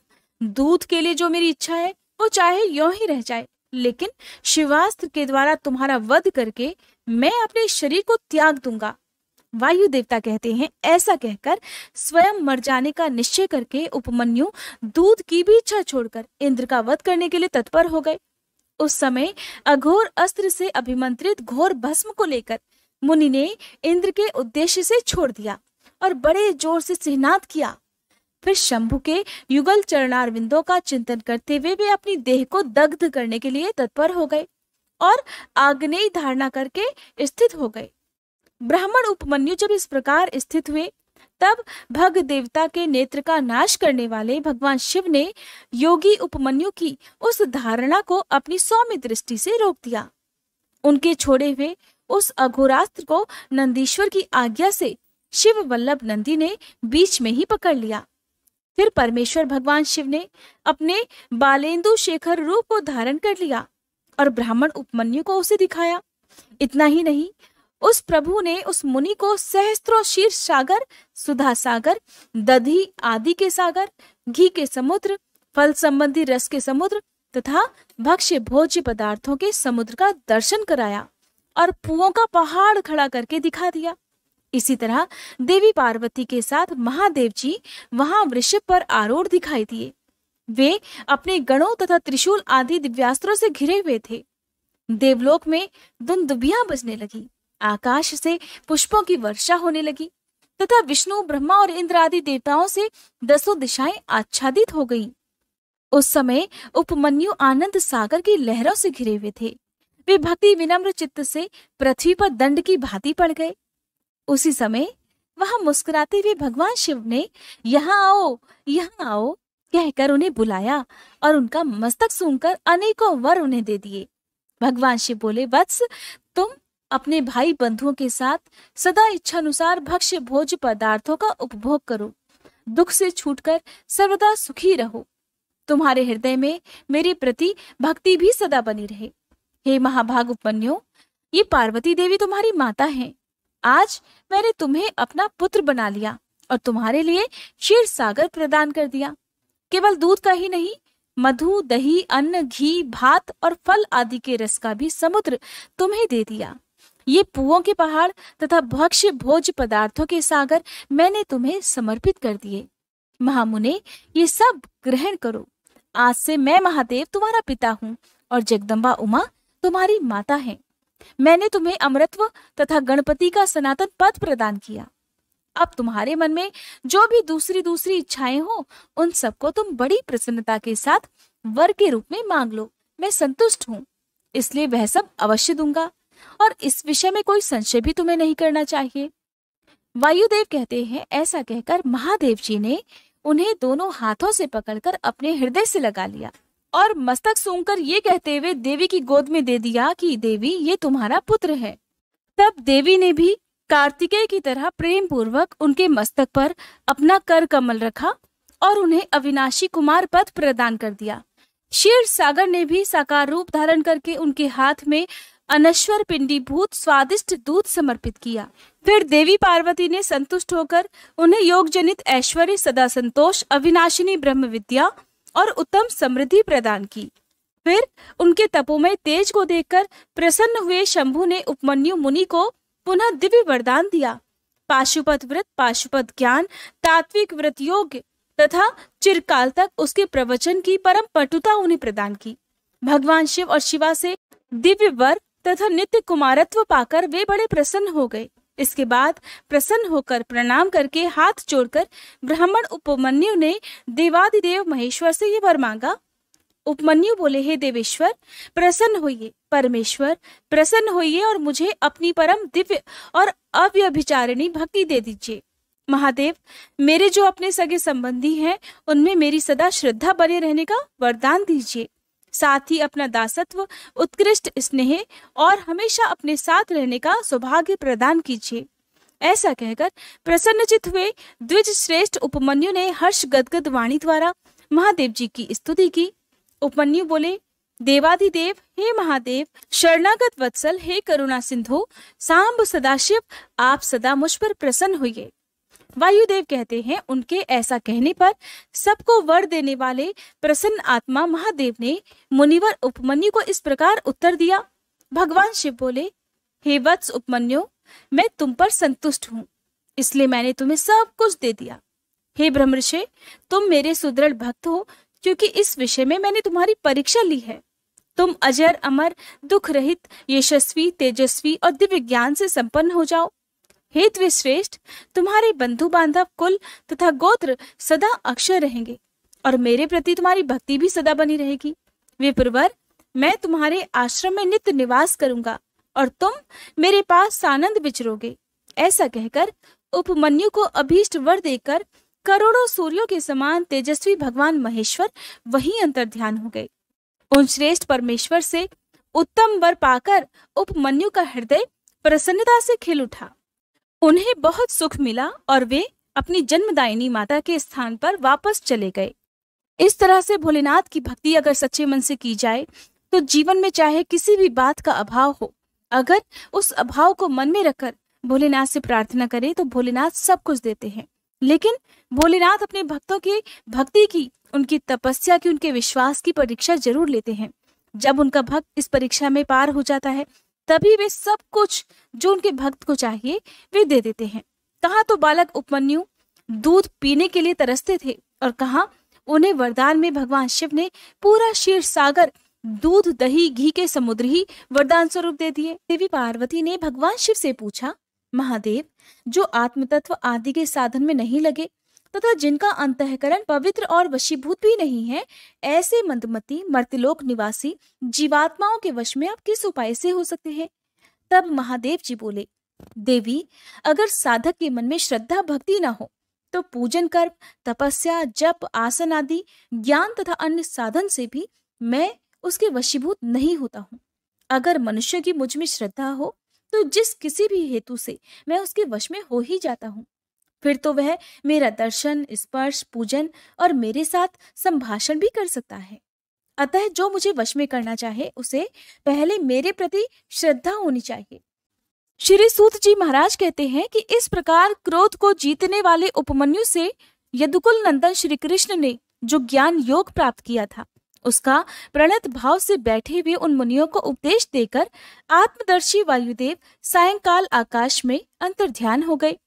B: दूध के लिए जो मेरी इच्छा है वो चाहे यों ही रह जाए, लेकिन शिवास्त्र के द्वारा तुम्हारा वध करके मैं अपने शरीर को त्याग दूंगा। वायु देवता कहते हैं, ऐसा कहकर स्वयं मर जाने का निश्चय करके उपमन्यु दूध की भी इच्छा छोड़कर इंद्र का वध करने के लिए तत्पर हो गए। उस समय अघोर अस्त्र से अभिमंत्रित घोर भस्म को लेकर मुनि ने इंद्र के उद्देश्य से छोड़ दिया और बड़े जोर से सिहनाद किया। फिर शंभु के युगल चरणारविंदों का चिंतन करते हुए वे अपनी देह को दग्ध करने के लिए तत्पर हो गए और आग्नेय धारणा करके स्थित हो गए। ब्राह्मण उपमन्यु जब इस प्रकार स्थित हुए, तब भग देवता के नेत्र का नाश करने वाले भगवान शिव ने योगी उपमन्यु की उस धारणा को अपनी सौम्य दृष्टि से रोक दिया। उनके छोड़े हुए उस अघोरास्त्र को नंदीश्वर की आज्ञा से शिव वल्लभ नंदी ने बीच में ही पकड़ लिया। फिर परमेश्वर भगवान शिव ने अपने बालेंदु शेखर रूप को धारण कर लिया और ब्राह्मण उपमन्यु को उसे दिखाया। इतना ही नहीं, उस प्रभु ने उस मुनि को सहस्त्रों शीर्ष सागर, सुधा सागर, दधी आदि के सागर, घी के समुद्र, फल संबंधी रस के समुद्र तथा भक्ष्य भोज्य पदार्थों के समुद्र का दर्शन कराया और पुओं का पहाड़ खड़ा करके दिखा दिया। इसी तरह देवी पार्वती के साथ महादेव जी वहां वृषभ पर आरूढ़ दिखाई दिए। वे अपने गणों तथा त्रिशूल आदि दिव्यास्त्रों से घिरे हुए थे। देवलोक में दुंदुभियां बजने लगी, आकाश से पुष्पों की वर्षा होने लगी तथा विष्णु, ब्रह्मा और इंद्र आदि देवताओं से दसों दिशाएं आच्छादित हो गईं। उस समय उपमन्यु आनंद सागर की लहरों से घिरे हुए थे। वे भक्ति विनम्र चित्त से पृथ्वी पर दंड की भांति पड़ गए। उसी समय वहां मुस्कुराते हुए भगवान शिव ने यहाँ आओ कहकर उन्हें बुलाया और उनका मस्तक सूंघकर अनेकों वर उन्हें दे दिए। भगवान शिव बोले, वत्स, तुम अपने भाई बंधुओं के साथ सदा इच्छानुसार भक्ष्य भोज्य पदार्थों का उपभोग करो, दुख से छूटकर सर्वदा सुखी रहो। तुम्हारे हृदय में मेरे प्रति भक्ति भी सदा बनी रहे। हे महाभाग उपमन्यु, ये पार्वती देवी तुम्हारी माता है। आज मैंने तुम्हें अपना पुत्र बना लिया और तुम्हारे लिए क्षीर सागर प्रदान कर दिया। केवल दूध का ही नहीं, मधु, दही, अन्न, घी, भात और फल आदि के रस का भी समुद्र तुम्हें दे दिया। ये पुओं के पहाड़ तथा भक्ष्य भोज्य पदार्थों के सागर मैंने तुम्हें समर्पित कर दिए। महामुने, ये सब ग्रहण करो। आज से मैं महादेव तुम्हारा पिता हूँ और जगदम्बा उमा तुम्हारी माता है। मैंने तुम्हें अमरत्व तथा गणपति का सनातन पद प्रदान किया। अब तुम्हारे मन में जो भी दूसरी इच्छाएं हो, उन सबको तुम बड़ी प्रसन्नता के साथ वर के रूप में मांग लो। मैं संतुष्ट हूँ, इसलिए वह सब अवश्य दूंगा और इस विषय में कोई संशय भी तुम्हें नहीं करना चाहिए। वायुदेव कहते हैं, ऐसा कहकर महादेव जी ने उन्हें दोनों हाथों से पकड़कर अपने हृदय से लगा लिया और मस्तक सूंघकर ये कहते हुए देवी की गोद में दे दिया कि देवी, ये तुम्हारा पुत्र है। तब देवी ने भी कार्तिकेय की तरह प्रेम पूर्वक उनके मस्तक पर अपना कर कमल रखा और उन्हें अविनाशी कुमार पद प्रदान कर दिया। क्षीर सागर ने भी साकार रूप धारण करके उनके हाथ में अनश्वर पिंडीभूत स्वादिष्ट दूध समर्पित किया। फिर देवी पार्वती ने संतुष्ट होकर उन्हें योग जनित ऐश्वर्य, सदा संतोष, अविनाशिनी ब्रह्म विद्या और उत्तम समृद्धि प्रदान की। फिर उनके तपोमय तेज को देखकर प्रसन्न हुए शंभु ने उपमन्यु मुनि को पुनः दिव्य वरदान दिया। पाशुपत व्रत, पाशुपत ज्ञान, तात्विक व्रत योग तथा चिरकाल तक उसके प्रवचन की परम पटुता उन्हें प्रदान की। भगवान शिव और शिवा से दिव्य वर तथा नित्य कुमारत्व पाकर वे बड़े प्रसन्न हो गए। इसके बाद प्रसन्न होकर प्रणाम करके हाथ जोड़कर ब्राह्मण उपमन्यु ने देवादिदेव महेश्वर से ये वर मांगा। उपमन्यु बोले, हे देवेश्वर प्रसन्न होइए, परमेश्वर प्रसन्न होइए और मुझे अपनी परम दिव्य और अव्यभिचारिणी भक्ति दे दीजिए। महादेव, मेरे जो अपने सगे संबंधी हैं उनमें मेरी सदा श्रद्धा बने रहने का वरदान दीजिए। साथ ही अपना दासत्व, उत्कृष्ट स्नेह और हमेशा अपने साथ रहने का सौभाग्य प्रदान कीजिए। ऐसा कहकर प्रसन्नचित हुए द्विज श्रेष्ठ उपमन्यु ने हर्ष गदगद वाणी द्वारा महादेव जी की स्तुति की। उपमन्यु बोले, देवाधिदेव, हे महादेव, शरणागत वत्सल, हे करुणा सिंधु, सांब सदाशिव, आप सदा मुझ पर प्रसन्न होइए। वायुदेव कहते हैं, उनके ऐसा कहने पर सबको वर देने वाले प्रसन्न आत्मा महादेव ने मुनिवर उपमन्यु को इस प्रकार उत्तर दिया। भगवान शिव बोले, हे वत्स उपमन्यु, मैं तुम पर संतुष्ट हूँ, इसलिए मैंने तुम्हें सब कुछ दे दिया। हे ब्रह्मर्षि, तुम मेरे सुदृढ़ भक्त हो, क्योंकि इस विषय में मैंने तुम्हारी परीक्षा ली है। तुम अजर अमर, दुख रहित, यशस्वी, तेजस्वी और दिव्य ज्ञान से संपन्न हो जाओ। हे द्विश्रेष्ठ, तुम्हारे बंधु बांधव, कुल तथा गोत्र सदा अक्षय रहेंगे और मेरे प्रति तुम्हारी भक्ति भी सदा बनी रहेगी। विप्रवर, मैं तुम्हारे आश्रम में नित्य निवास करूंगा और तुम मेरे पास सानंद विचरोगे। ऐसा कहकर उपमन्यु को अभीष्ट वर देकर करोड़ों सूर्यों के समान तेजस्वी भगवान महेश्वर वहीं अंतर्ध्यान हो गए। उन श्रेष्ठ परमेश्वर से उत्तम वर पाकर उपमन्यु का हृदय प्रसन्नता से खिल उठा। उन्हें बहुत सुख मिला और वे अपनी जन्मदायिनी माता के स्थान पर वापस चले गए। इस तरह से भोलेनाथ की भक्ति अगर सच्चे मन से की जाए तो जीवन में चाहे किसी भी बात का अभाव हो, अगर उस अभाव को मन में रखकर भोलेनाथ से प्रार्थना करें तो भोलेनाथ सब कुछ देते हैं। लेकिन भोलेनाथ अपने भक्तों की भक्ति की, उनकी तपस्या की, उनके विश्वास की परीक्षा जरूर लेते हैं। जब उनका भक्त इस परीक्षा में पार हो जाता है तभी वे सब कुछ जो उनके भक्त को चाहिए वे दे देते हैं। कहाँ तो बालक उपमन्यु दूध पीने के लिए तरसते थे और कहाँ उन्हें वरदान में भगवान शिव ने पूरा क्षीर सागर दूध, दही, घी के समुद्र ही वरदान स्वरूप दे दिए। देवी पार्वती ने भगवान शिव से पूछा, महादेव, जो आत्मतत्व आदि के साधन में नहीं लगे तथा जिनका अंतःकरण पवित्र और वशीभूत भी नहीं है, ऐसे मंदमती मर्त्यलोक निवासी जीवात्माओं के वश में आप किस उपाय से हो सकते हैं? तब महादेव जी बोले, देवी, अगर साधक के मन में श्रद्धा भक्ति न हो तो पूजन कर्म, तपस्या, जप, आसन आदि ज्ञान तथा अन्य साधन से भी मैं उसके वशीभूत नहीं होता हूँ। अगर मनुष्य की मुझ में श्रद्धा हो तो जिस किसी भी हेतु से मैं उसके वश में हो ही जाता हूँ। फिर तो वह मेरा दर्शन, स्पर्श, पूजन और मेरे साथ संभाषण भी कर सकता है। अतः जो मुझे वश में करना चाहे उसे पहले मेरे प्रति श्रद्धा होनी चाहिए। श्री सूत जी महाराज कहते हैं कि इस प्रकार क्रोध को जीतने वाले उपमन्यु से यदुकुल नंदन श्री कृष्ण ने जो ज्ञान योग प्राप्त किया था उसका प्रणत भाव से बैठे हुए उन मुनियों को उपदेश देकर आत्मदर्शी वायुदेव सायंकाल आकाश में अंतर्ध्यान हो गए।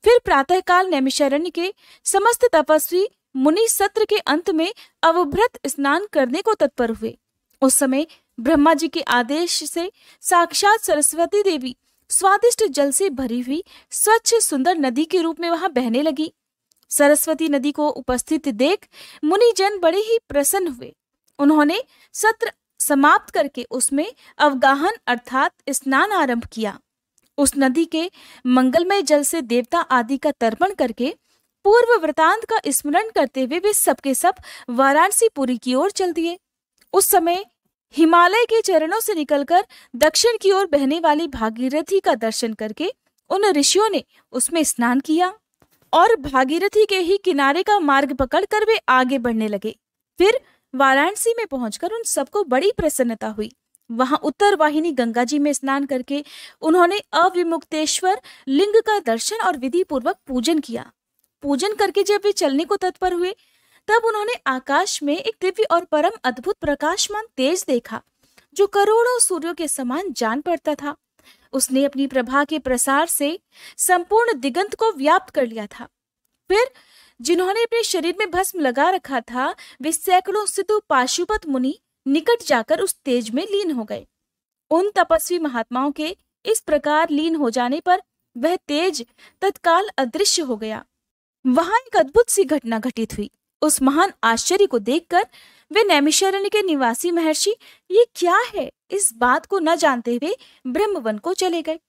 B: फिर प्रातःकाल नैमिषारण्य के समस्त तपस्वी मुनि सत्र के अंत में अवभृत स्नान करने को तत्पर हुए। उस समय ब्रह्मा जी के आदेश से साक्षात सरस्वती देवी स्वादिष्ट जल से भरी हुई स्वच्छ सुंदर नदी के रूप में वहां बहने लगी। सरस्वती नदी को उपस्थित देख मुनिजन बड़े ही प्रसन्न हुए। उन्होंने सत्र समाप्त करके उसमें अवगाहन अर्थात स्नान आरंभ किया। उस नदी के मंगलमय जल से देवता आदि का तर्पण करके पूर्व वृतांत का स्मरण करते हुए वे सबके सब वाराणसी पुरी की ओर चल दिए। उस समय हिमालय के चरणों से निकलकर दक्षिण की ओर बहने वाली भागीरथी का दर्शन करके उन ऋषियों ने उसमें स्नान किया और भागीरथी के ही किनारे का मार्ग पकड़कर वे आगे बढ़ने लगे। फिर वाराणसी में पहुंचकर उन सबको बड़ी प्रसन्नता हुई। वहां उत्तर वाहिनी गंगा जी में स्नान करके उन्होंने अविमुक्तेश्वर लिंग का दर्शन और विधि पूर्वक पूजन किया। पूजन करके जब वे चलने को तत्पर हुए, तब उन्होंने आकाश में एक दिव्य और परम अद्भुत प्रकाशमान तेज देखा, जो करोड़ों सूर्यों के समान जान पड़ता था। उसने अपनी प्रभा के प्रसार से संपूर्ण दिगंत को व्याप्त कर लिया था। फिर जिन्होंने अपने शरीर में भस्म लगा रखा था, वे सैकड़ों सिद्धू पाशुपत मुनि निकट जाकर उस तेज में लीन हो गए। उन तपस्वी महात्माओं के इस प्रकार लीन हो जाने पर वह तेज तत्काल अदृश्य हो गया। वहां एक अद्भुत सी घटना घटित हुई। उस महान आश्चर्य को देखकर वे नैमिषारण्य के निवासी महर्षि ये क्या है, इस बात को न जानते हुए ब्रह्मवन को चले गए।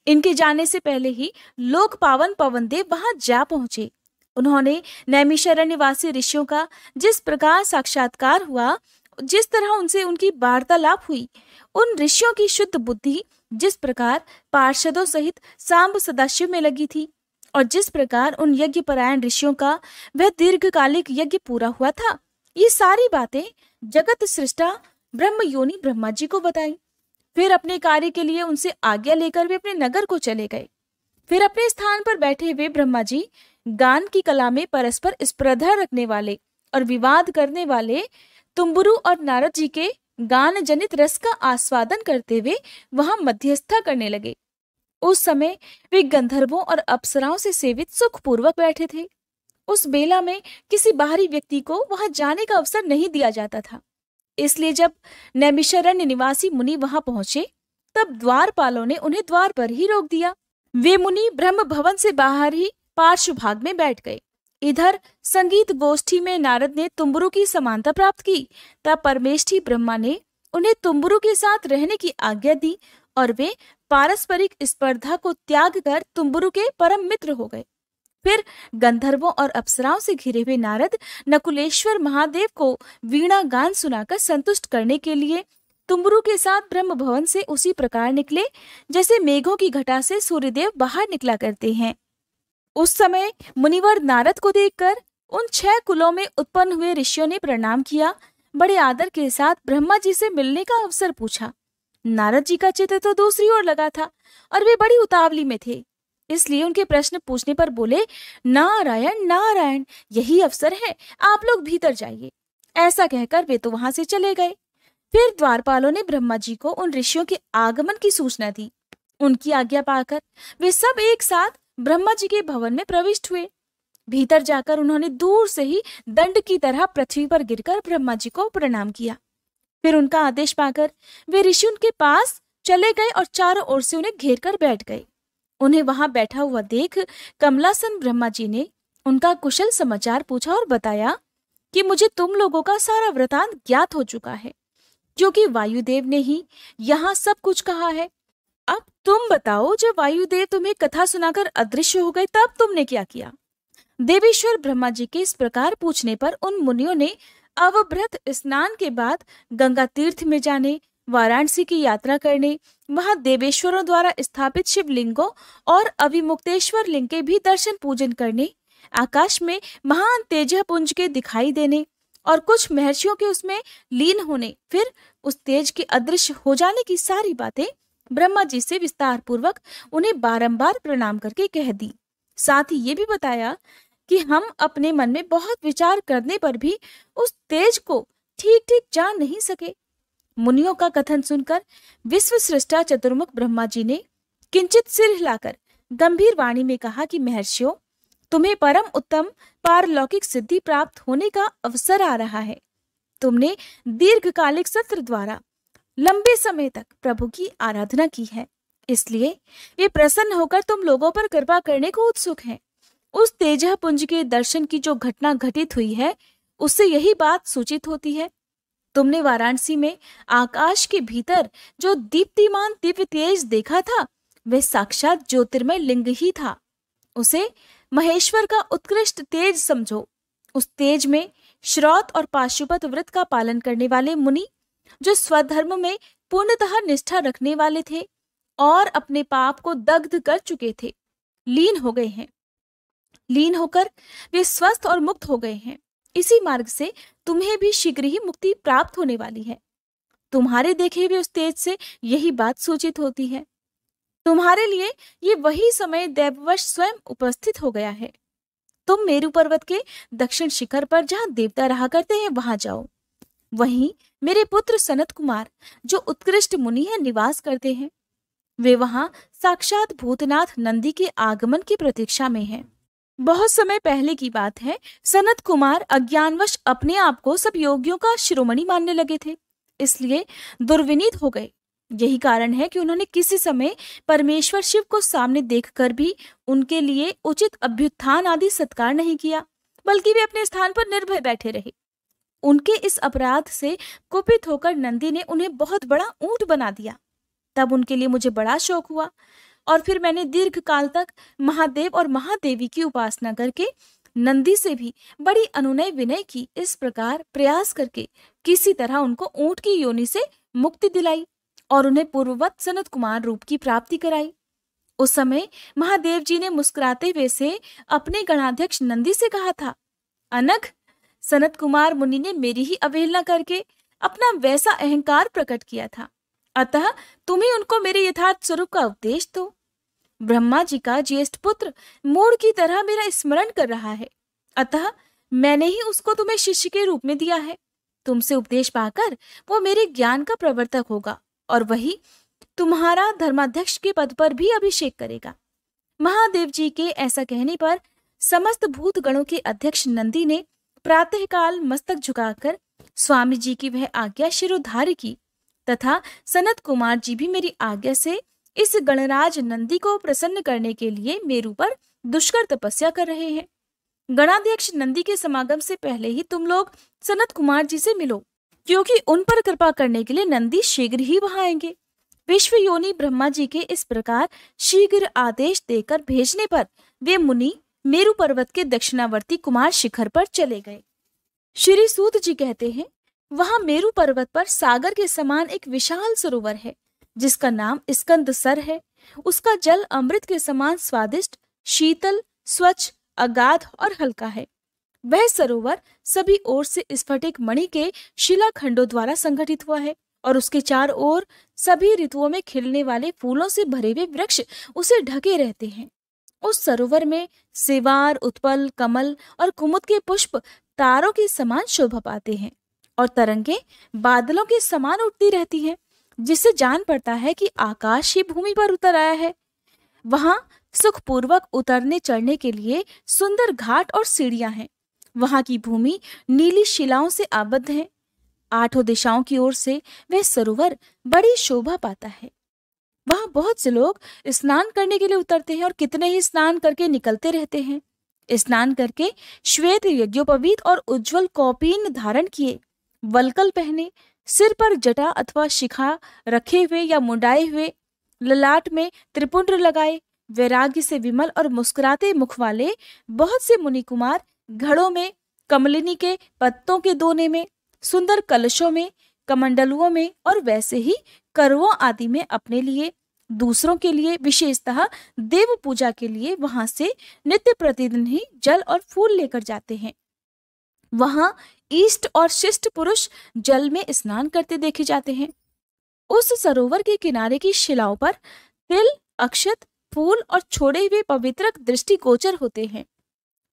B: इनके जाने से पहले ही लोक पावन पवनदेव वहां जा पहुंचे। उन्होंने नैमिषारण्य वासी ऋषियों का जिस प्रकार साक्षात्कार हुआ, जिस तरह उनसे उनकी वार्तालाप हुई, उन ऋषियों की शुद्ध बुद्धि जिस प्रकार पार्षदों सहित सांब सदाशिव में लगी थी, और जिस प्रकार उन यज्ञ परायण ऋषियों का वह दीर्घकालिक यज्ञ पूरा हुआ था, ये सारी बातें जगत सृष्टा ब्रह्म योनि ब्रह्मा जी को बताई। फिर अपने कार्य के लिए उनसे आज्ञा लेकर वे अपने नगर को चले गए। फिर अपने स्थान पर बैठे हुए ब्रह्मा जी गान की कला में परस्पर स्पर्धा रखने वाले और विवाद करने वाले तुम्बुरु और नारद जी के गान जनित रस का आस्वादन करते हुए वहां मध्यस्थता करने लगे। उस समय वे गंधर्वों और अप्सराओं से सेवित सुखपूर्वक बैठे थे। उस बेला में किसी बाहरी व्यक्ति को वहां जाने का अवसर नहीं दिया जाता था। इसलिए जब नैमिषारण्य निवासी मुनि वहां पहुंचे, तब द्वारपालों ने उन्हें द्वार पर ही रोक दिया। वे मुनि ब्रह्म भवन से बाहर ही पार्श्व भाग में बैठ गए। इधर संगीत गोष्ठी में नारद ने तुम्बुरु की समानता प्राप्त की, तब परमेष्ठी ब्रह्मा ने उन्हें तुम्बुरु के साथ रहने की आज्ञा दी और वे पारस्परिक स्पर्धा को त्याग कर तुम्बुरु के परम मित्र हो गए। फिर गंधर्वों और अप्सराओं से घिरे हुए नारद नकुलेश्वर महादेव को वीणा गान सुनाकर संतुष्ट करने के लिए तुम्बुरु के साथ ब्रह्म भवन से उसी प्रकार निकले जैसे मेघों की घटा से सूर्यदेव बाहर निकला करते हैं। उस समय मुनिवर नारद को देखकर उन 6 कुलों में उत्पन्न हुए ऋषियों ने प्रणाम किया, बड़े आदर के साथ ब्रह्मा जी से मिलने का अवसर पूछा। नारद जी का चित्त तो दूसरी ओर लगा था और वे बड़ी उतावली में थे, इसलिए उनके प्रश्न पूछने पर बोले, नारायण नारायण, यही अवसर है, आप लोग भीतर जाइए। ऐसा कहकर वे तो वहां से चले गए। फिर द्वारपालों ने ब्रह्मा जी को उन ऋषियों के आगमन की सूचना दी। उनकी आज्ञा पाकर वे सब एक साथ ब्रह्मा जी के भवन में प्रविष्ट हुए। भीतर जाकर उन्होंने दूर से ही दंड की तरह पृथ्वी पर गिरकर ब्रह्मा जी को प्रणाम किया। फिर उनका आदेश पाकर वे ऋषि उनके पास चले गए और चारों ओर से उन्हें घेर कर बैठ गए। उन्हें वहां बैठा हुआ देख कमलासन ब्रह्मा जी ने उनका कुशल समाचार पूछा और बताया कि मुझे तुम लोगों का सारा वृतांत ज्ञात हो चुका है, क्योंकि वायुदेव ने ही यहाँ सब कुछ कहा है। अब तुम बताओ, जब वायुदेव तुम्हें कथा सुनाकर अदृश्य हो गए, तब तुमने क्या किया? देवेश्वर ब्रह्मा जी के इस प्रकार पूछने पर उन मुनियों ने अवभृत स्नान के बाद गंगा तीर्थ में जाने, वाराणसी की यात्रा करने, वहां देवेश्वरों द्वारा स्थापित शिवलिंगों और अविमुक्तेश्वर लिंग के भी दर्शन पूजन करने, आकाश में महान तेजपुंज के दिखाई देने और कुछ महर्षियों के उसमें लीन होने, फिर उस तेज के अदृश्य हो जाने की सारी बातें ब्रह्मा जी से विस्तार पूर्वक उन्हें बारंबार प्रणाम करके कह दी। साथ ही ये भी बताया कि हम अपने मन में बहुत विचार करने पर भी उस तेज को ठीक ठीक जान नहीं सके। मुनियों का कथन सुनकर विश्व सृष्टा चतुर्मुख ब्रह्मा जी ने किंचित सिर हिलाकर गंभीर वाणी में कहा कि महर्षियों, तुम्हें परम उत्तम पारलौकिक सिद्धि प्राप्त होने का अवसर आ रहा है। तुमने दीर्घकालिक सत्र द्वारा लंबे समय तक प्रभु की आराधना की है, इसलिए वे प्रसन्न होकर तुम लोगों पर कृपा करने को उत्सुक हैं। उस तेजपुंज के दर्शन की जो घटना घटित हुई है, उससे यही बात सूचित होती है। तुमने वाराणसी में आकाश के भीतर जो दीप्तिमान दिव्य तेज देखा था, वह साक्षात ज्योतिर्मय लिंग ही था। उसे महेश्वर का उत्कृष्ट तेज समझो। उस तेज में श्रौत और पाशुपत व्रत का पालन करने वाले मुनि, जो स्वधर्म में पूर्णतः निष्ठा रखने वाले थे और अपने पाप को दग्ध कर चुके थे, लीन हो गए हैं। लीन होकर वे स्वस्थ और मुक्त हो गए हैं। इसी मार्ग से तुम्हें भी शीघ्र ही मुक्ति प्राप्त होने वाली है। तुम्हारे देखे हुए उस तेज से यही बात सूचित होती है। तुम्हारे लिए ये वही समय दैववश स्वयं उपस्थित हो गया है। तुम मेरु पर्वत के दक्षिण शिखर पर जहाँ देवता रहा करते हैं वहां जाओ। वहीं मेरे पुत्र सनत कुमार, जो उत्कृष्ट मुनि है, निवास करते हैं। वे वहां साक्षात भूतनाथ नंदी के आगमन की प्रतीक्षा में हैं। बहुत समय पहले की बात है। सनत कुमार अज्ञानवश अपने आप को सब योगियों का शिरोमणि मानने लगे थे, इसलिए दुर्विनीत हो गए। यही कारण है कि उन्होंने किसी समय परमेश्वर शिव को सामने देखकर भी उनके लिए उचित अभ्युत्थान आदि सत्कार नहीं किया, बल्कि वे अपने स्थान पर निर्भय बैठे रहे। उनके इस अपराध से कुपित होकर नंदी ने उन्हें बहुत बड़ा ऊंट बना दिया। तब उनके लिए मुझे बड़ा शोक हुआ और फिर मैंने दीर्घ काल तक महादेव और महादेवी की उपासना करके नंदी से भी बड़ी अनुनय विनय की। इस प्रकार प्रयास करके किसी तरह उनको ऊंट की योनि से मुक्ति दिलाई और उन्हें पूर्ववत सनत कुमार रूप की प्राप्ति कराई। उस समय महादेव जी ने मुस्कुराते हुए से अपने गणाध्यक्ष नंदी से कहा था, अनघ, सनत कुमार मुनि ने मेरी ही अवहेलना करके अपना वैसा अहंकार प्रकट किया था, अतः तुम ही उनको मेरे यथार्थ स्वरूप का उपदेश दो। ब्रह्मा जी का ज्येष्ठ पुत्र मूढ़ की तरह मेरा स्मरण कर रहा है, अतः मैंने ही उसको तुम्हें शिष्य के रूप में दिया है। तुमसे उपदेश पाकर वो मेरे ज्ञान का प्रवर्तक होगा और वही तुम्हारा धर्माध्यक्ष के पद पर भी अभिषेक करेगा। महादेव जी के ऐसा कहने पर समस्त भूत गणों के अध्यक्ष नंदी ने प्रातःकाल मस्तक झुकाकर स्वामी जी की वह आज्ञा शिरोधार्य की तथा सनत कुमार जी भी मेरी आज्ञा से इस गणराज नंदी को प्रसन्न करने के लिए मेरु पर दुष्कर तपस्या कर रहे हैं। गणाध्यक्ष नंदी के समागम से पहले ही तुम लोग सनत कुमार जी से मिलो, क्योंकि उन पर कृपा करने के लिए नंदी शीघ्र ही वहां आएंगे। विश्व योनि ब्रह्मा जी के इस प्रकार शीघ्र आदेश देकर भेजने पर वे मुनि मेरु पर्वत के दक्षिणावर्ती कुमार शिखर पर चले गए। श्री सूत जी कहते हैं, वहां मेरु पर्वत पर सागर के समान एक विशाल सरोवर है, जिसका नाम स्कंद सर है। उसका जल अमृत के समान स्वादिष्ट, शीतल, स्वच्छ, अगाध और हल्का है। वह सरोवर सभी ओर से स्फटिक मणि के शिलाखंडों द्वारा संगठित हुआ है और उसके चारों ओर सभी ऋतुओं में खिलने वाले फूलों से भरे हुए वृक्ष उसे ढके रहते हैं। उस सरोवर में सेवार, उत्पल, कमल और कुमुद के पुष्प तारों के समान शोभा पाते हैं और तरंगे बादलों के समान उठती रहती हैं, जिससे जान पड़ता है कि आकाश ही भूमि पर उतर आया है। वहां सुखपूर्वक उतरने चढ़ने के लिए सुंदर घाट और सीढ़ियां हैं। वहां की भूमि नीली शिलाओं से आबद्ध है। आठों दिशाओं की ओर से वह सरोवर बड़ी शोभा पाता है। वहां बहुत से लोग स्नान करने के लिए उतरते हैं और कितने ही स्नान करके निकलते रहते हैं। स्नान करके श्वेत यज्ञोपवीत और उज्जवल कौपीन धारण किए, वल्कल पहने, सिर पर जटा अथवा शिखा रखे हुए या मुंडाए हुए, ललाट में त्रिपुंड लगाए, वैराग्य से विमल और मुस्कुराते मुख वाले बहुत से मुनि कुमार घड़ों में, कमलिनी के पत्तों के दोने में, सुंदर कलशों में, कमंडलुओं में और वैसे ही करवों आदि में अपने लिए, दूसरों के लिए, विशेषतः देव पूजा के लिए वहां से नित्य प्रतिदिन ही जल और फूल लेकर जाते हैं। वहां ईष्ट और शिष्ट पुरुष जल में स्नान करते देखे जाते हैं। उस सरोवर के किनारे की शिलाओं पर तिल, अक्षत, फूल और छोड़े हुए पवित्रक दृष्टिगोचर होते हैं।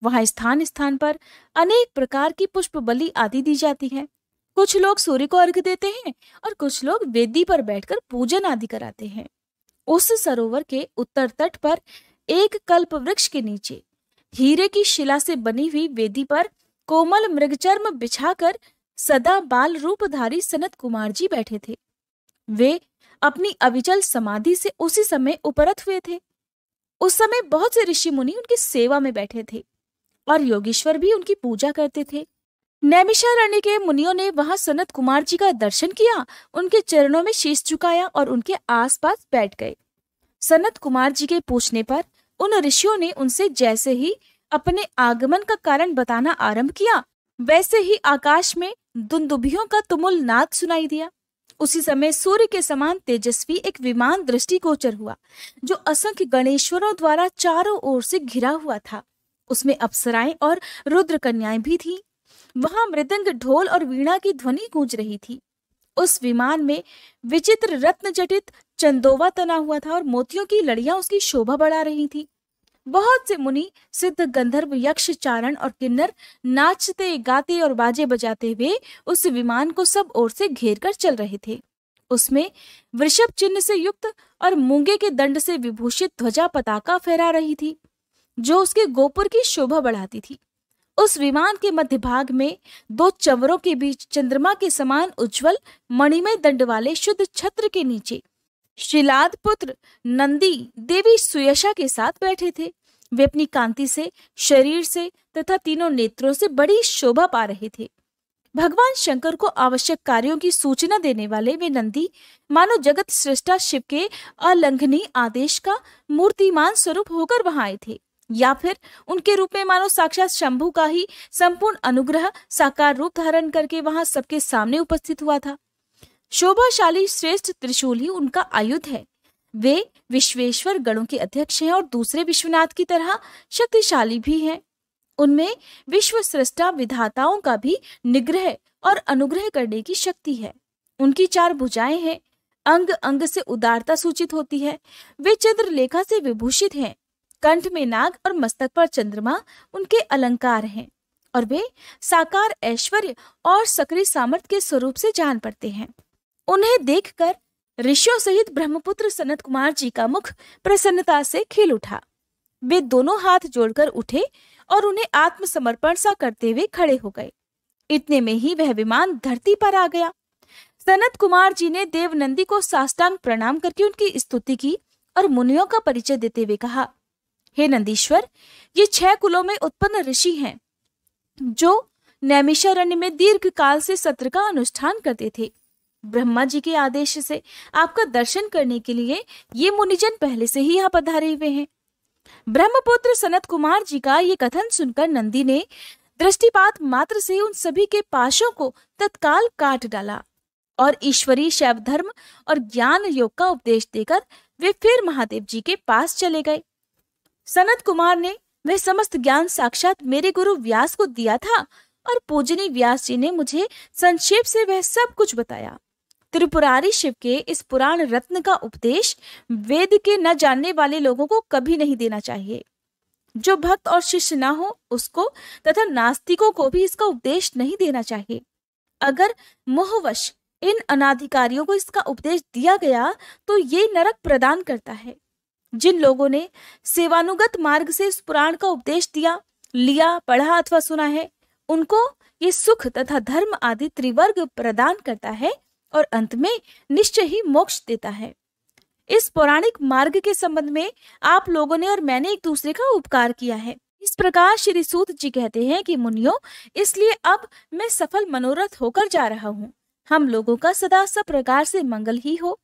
B: वहां स्थान स्थान पर अनेक प्रकार की पुष्प बलि आदि दी जाती है। कुछ लोग सूर्य को अर्घ्य देते हैं और कुछ लोग वेदी पर बैठकर पूजन आदि कराते हैं। उस सरोवर के उत्तर तट पर एक कल्प वृक्ष के नीचे हीरे की शिला से बनी हुई वेदी पर कोमल मृगचर्म बिछाकर सदा बाल रूपधारी सनत कुमार जी बैठे थे। वे अपनी अविचल समाधि से उसी समय उपरत हुए थे। उस समय बहुत से ऋषि मुनि उनकी सेवा में बैठे थे और योगीश्वर भी उनकी पूजा करते थे। नैमिषारण्य के मुनियों ने वहां सनत कुमार जी का दर्शन किया, उनके चरणों में शीश झुकाया और उनके आसपास बैठ गए। सनत कुमार जी के पूछने पर उन ऋषियों ने उनसे जैसे ही अपने आगमन का कारण बताना आरंभ किया, वैसे ही आकाश में दुंदुभियों का तुमुल नाद सुनाई दिया। उसी समय सूर्य के समान तेजस्वी एक विमान दृष्टिगोचर हुआ, जो असंख्य गणेश्वरों द्वारा चारों ओर से घिरा हुआ था। उसमें अप्सराएं और रुद्र कन्याएं भी थीं। वहां मृदंग, ढोल और वीणा की ध्वनि गूंज रही थी। उस विमान में विचित्र रत्न जटित चंदोवा तना हुआ था और मोतियों की लड़ियां उसकी शोभा बढ़ा रही थी। बहुत से मुनि, सिद्ध, गंधर्व, यक्ष, चारण और किन्नर नाचते गाते और बाजे बजाते हुए उस विमान को सब ओर से घेर कर चल रहे थे। उसमें वृषभ चिन्ह से युक्त और मूंगे के दंड से विभूषित ध्वजा पताका फहरा रही थी, जो उसके गोपुर की शोभा बढ़ाती थी। उस विमान के मध्य भाग में दो चंवरों के बीच चंद्रमा के समान उज्जवल मणिमय दंड वाले शुद्ध छत्र के नीचे शिलाद पुत्र नंदी देवी सुयशा के साथ बैठे थे। वे अपनी कांति से, शरीर से तथा तीनों नेत्रों से बड़ी शोभा पा रहे थे। भगवान शंकर को आवश्यक कार्यों की सूचना देने वाले वे नंदी मानो जगत सृष्टा शिव के अलंघनीय आदेश का मूर्तिमान स्वरूप होकर वहां आए थे, या फिर उनके रूप में मानो साक्षात शंभु का ही संपूर्ण अनुग्रह साकार रूप धारण करके वहां सबके सामने उपस्थित हुआ था। शोभाशाली श्रेष्ठ त्रिशूल ही उनका आयुध है। वे विश्वेश्वर गणों के अध्यक्ष हैं और दूसरे विश्वनाथ की तरह शक्तिशाली भी हैं। उनमें विश्व सृष्टा विधाताओं का भी निग्रह और अनुग्रह करने की शक्ति है। उनकी 4 भुजाएं हैं, अंग अंग से उदारता सूचित होती है। वे चंद्रलेखा से विभूषित हैं, कंठ में नाग और मस्तक पर चंद्रमा उनके अलंकार हैं, और वे साकार ऐश्वर्य और सक्रिय सामर्थ्य के स्वरूप से जान पड़ते हैं। उन्हें देखकर ऋषियों सहित ब्रह्मपुत्र सनत कुमार जी का मुख प्रसन्नता से खिल उठा। वे दोनों हाथ जोड़कर उठे और उन्हें आत्मसमर्पण सा करते हुए खड़े हो गए। इतने में ही वह विमान धरती पर आ गया। सनत कुमार जी ने देवनंदी को साष्टांग प्रणाम करके उनकी स्तुति की और मुनियों का परिचय देते हुए कहा, हे नंदीश्वर, ये 6 कुलों में उत्पन्न ऋषि हैं, जो नैमिषारण्य में दीर्घ काल से सत्र का अनुष्ठान करते थे। ब्रह्मा जी के आदेश से आपका दर्शन करने के लिए ये मुनिजन पहले से ही यहाँ पधारे हुए हैं। ब्रह्मपुत्र सनत कुमार जी का ये कथन सुनकर नंदी ने दृष्टिपात मात्र से उन सभी के पाशों को तत्काल काट डाला और ईश्वरीय शैव धर्म और ज्ञान योग का उपदेश देकर वे फिर महादेव जी के पास चले गए। सनत कुमार ने वह समस्त ज्ञान साक्षात मेरे गुरु व्यास को दिया था और पूजनीय व्यास जी ने मुझे संक्षेप से वह सब कुछ बताया। त्रिपुरारी शिव के इस पुराण रत्न का उपदेश वेद के न जानने वाले लोगों को कभी नहीं देना चाहिए। जो भक्त और शिष्य ना हो उसको तथा नास्तिकों को भी इसका उपदेश नहीं देना चाहिए। अगर मोहवश इन अनाधिकारियों को इसका उपदेश दिया गया तो ये नरक प्रदान करता है। जिन लोगों ने सेवानुगत मार्ग से इस पुराण का उपदेश दिया, लिया, पढ़ा अथवा सुना है, उनको ये सुख तथा धर्म आदि त्रिवर्ग प्रदान करता है और अंत में निश्चय ही मोक्ष देता है। इस पौराणिक मार्ग के संबंध में आप लोगों ने और मैंने एक दूसरे का उपकार किया है। इस प्रकार श्री सूत जी कहते हैं कि मुनियों, इसलिए अब मैं सफल मनोरथ होकर जा रहा हूँ। हम लोगों का सदा सब प्रकार से मंगल ही हो।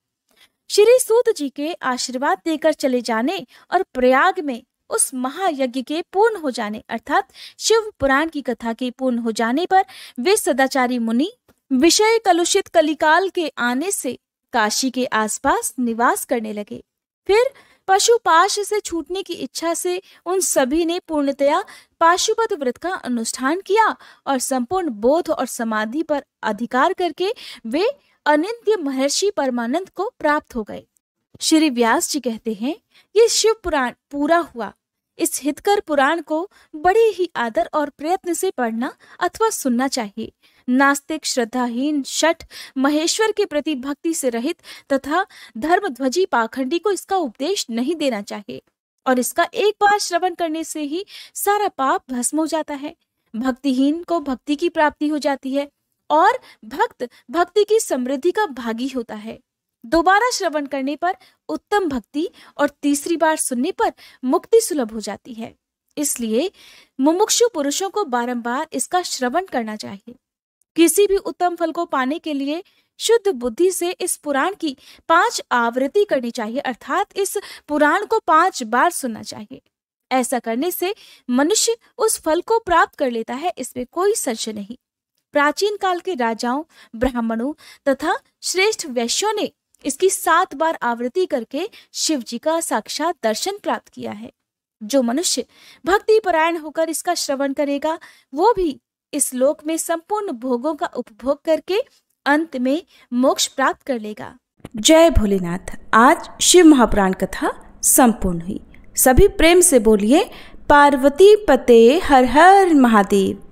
B: श्री सूत जी के आशीर्वाद देकर चले जाने और प्रयाग में उस महायज्ञ के पूर्ण हो जाने अर्थात शिव पुराण की कथा के पूर्ण हो जाने पर वे सदाचारी मुनि विषय कलुषित कलिकाल के आने से काशी के आसपास निवास करने लगे। फिर पशुपाश से छूटने की इच्छा से उन सभी ने पूर्णतया पाशुपत व्रत का अनुष्ठान किया और संपूर्ण बोध और समाधि पर अधिकार करके वे अनित्य महर्षि परमानंद को प्राप्त हो गए। श्री व्यास जी कहते हैं, ये शिव पुराण पूरा हुआ। इस हितकर पुराण को बड़े ही आदर और प्रयत्न से पढ़ना अथवा सुनना चाहिए। नास्तिक, श्रद्धाहीन, शठ, महेश्वर के प्रति भक्ति से रहित तथा धर्मध्वजी पाखंडी को इसका उपदेश नहीं देना चाहिए और इसका एक बार श्रवण करने से ही सारा पाप भस्म हो जाता है। भक्तिहीन को भक्ति की प्राप्ति हो जाती है और भक्त भक्ति की समृद्धि का भागी होता है। दोबारा श्रवण करने पर उत्तम भक्ति और तीसरी बार सुनने पर मुक्ति सुलभ हो जाती है। इसलिए मुमुक्षु पुरुषों को बारंबार इसका श्रवण करना चाहिए। किसी भी उत्तम फल को पाने के लिए शुद्ध बुद्धि से इस पुराण की 5 आवृत्ति करनी चाहिए अर्थात इस पुराण को 5 बार सुनना चाहिए। ऐसा करने से मनुष्य उस फल को प्राप्त कर लेता है, इसमें कोई संशय नहीं। प्राचीन काल के राजाओं, ब्राह्मणों तथा श्रेष्ठ वैश्यों ने इसकी 7 बार आवृत्ति करके शिव जी का साक्षात दर्शन प्राप्त किया है। जो मनुष्य भक्ति परायण होकर इसका श्रवण करेगा वो भी इस लोक में संपूर्ण भोगों का उपभोग करके अंत में मोक्ष प्राप्त कर लेगा।
A: जय भोलेनाथ। आज शिव महापुराण कथा संपूर्ण हुई। सभी प्रेम से बोलिए पार्वती पते हर हर महादेव।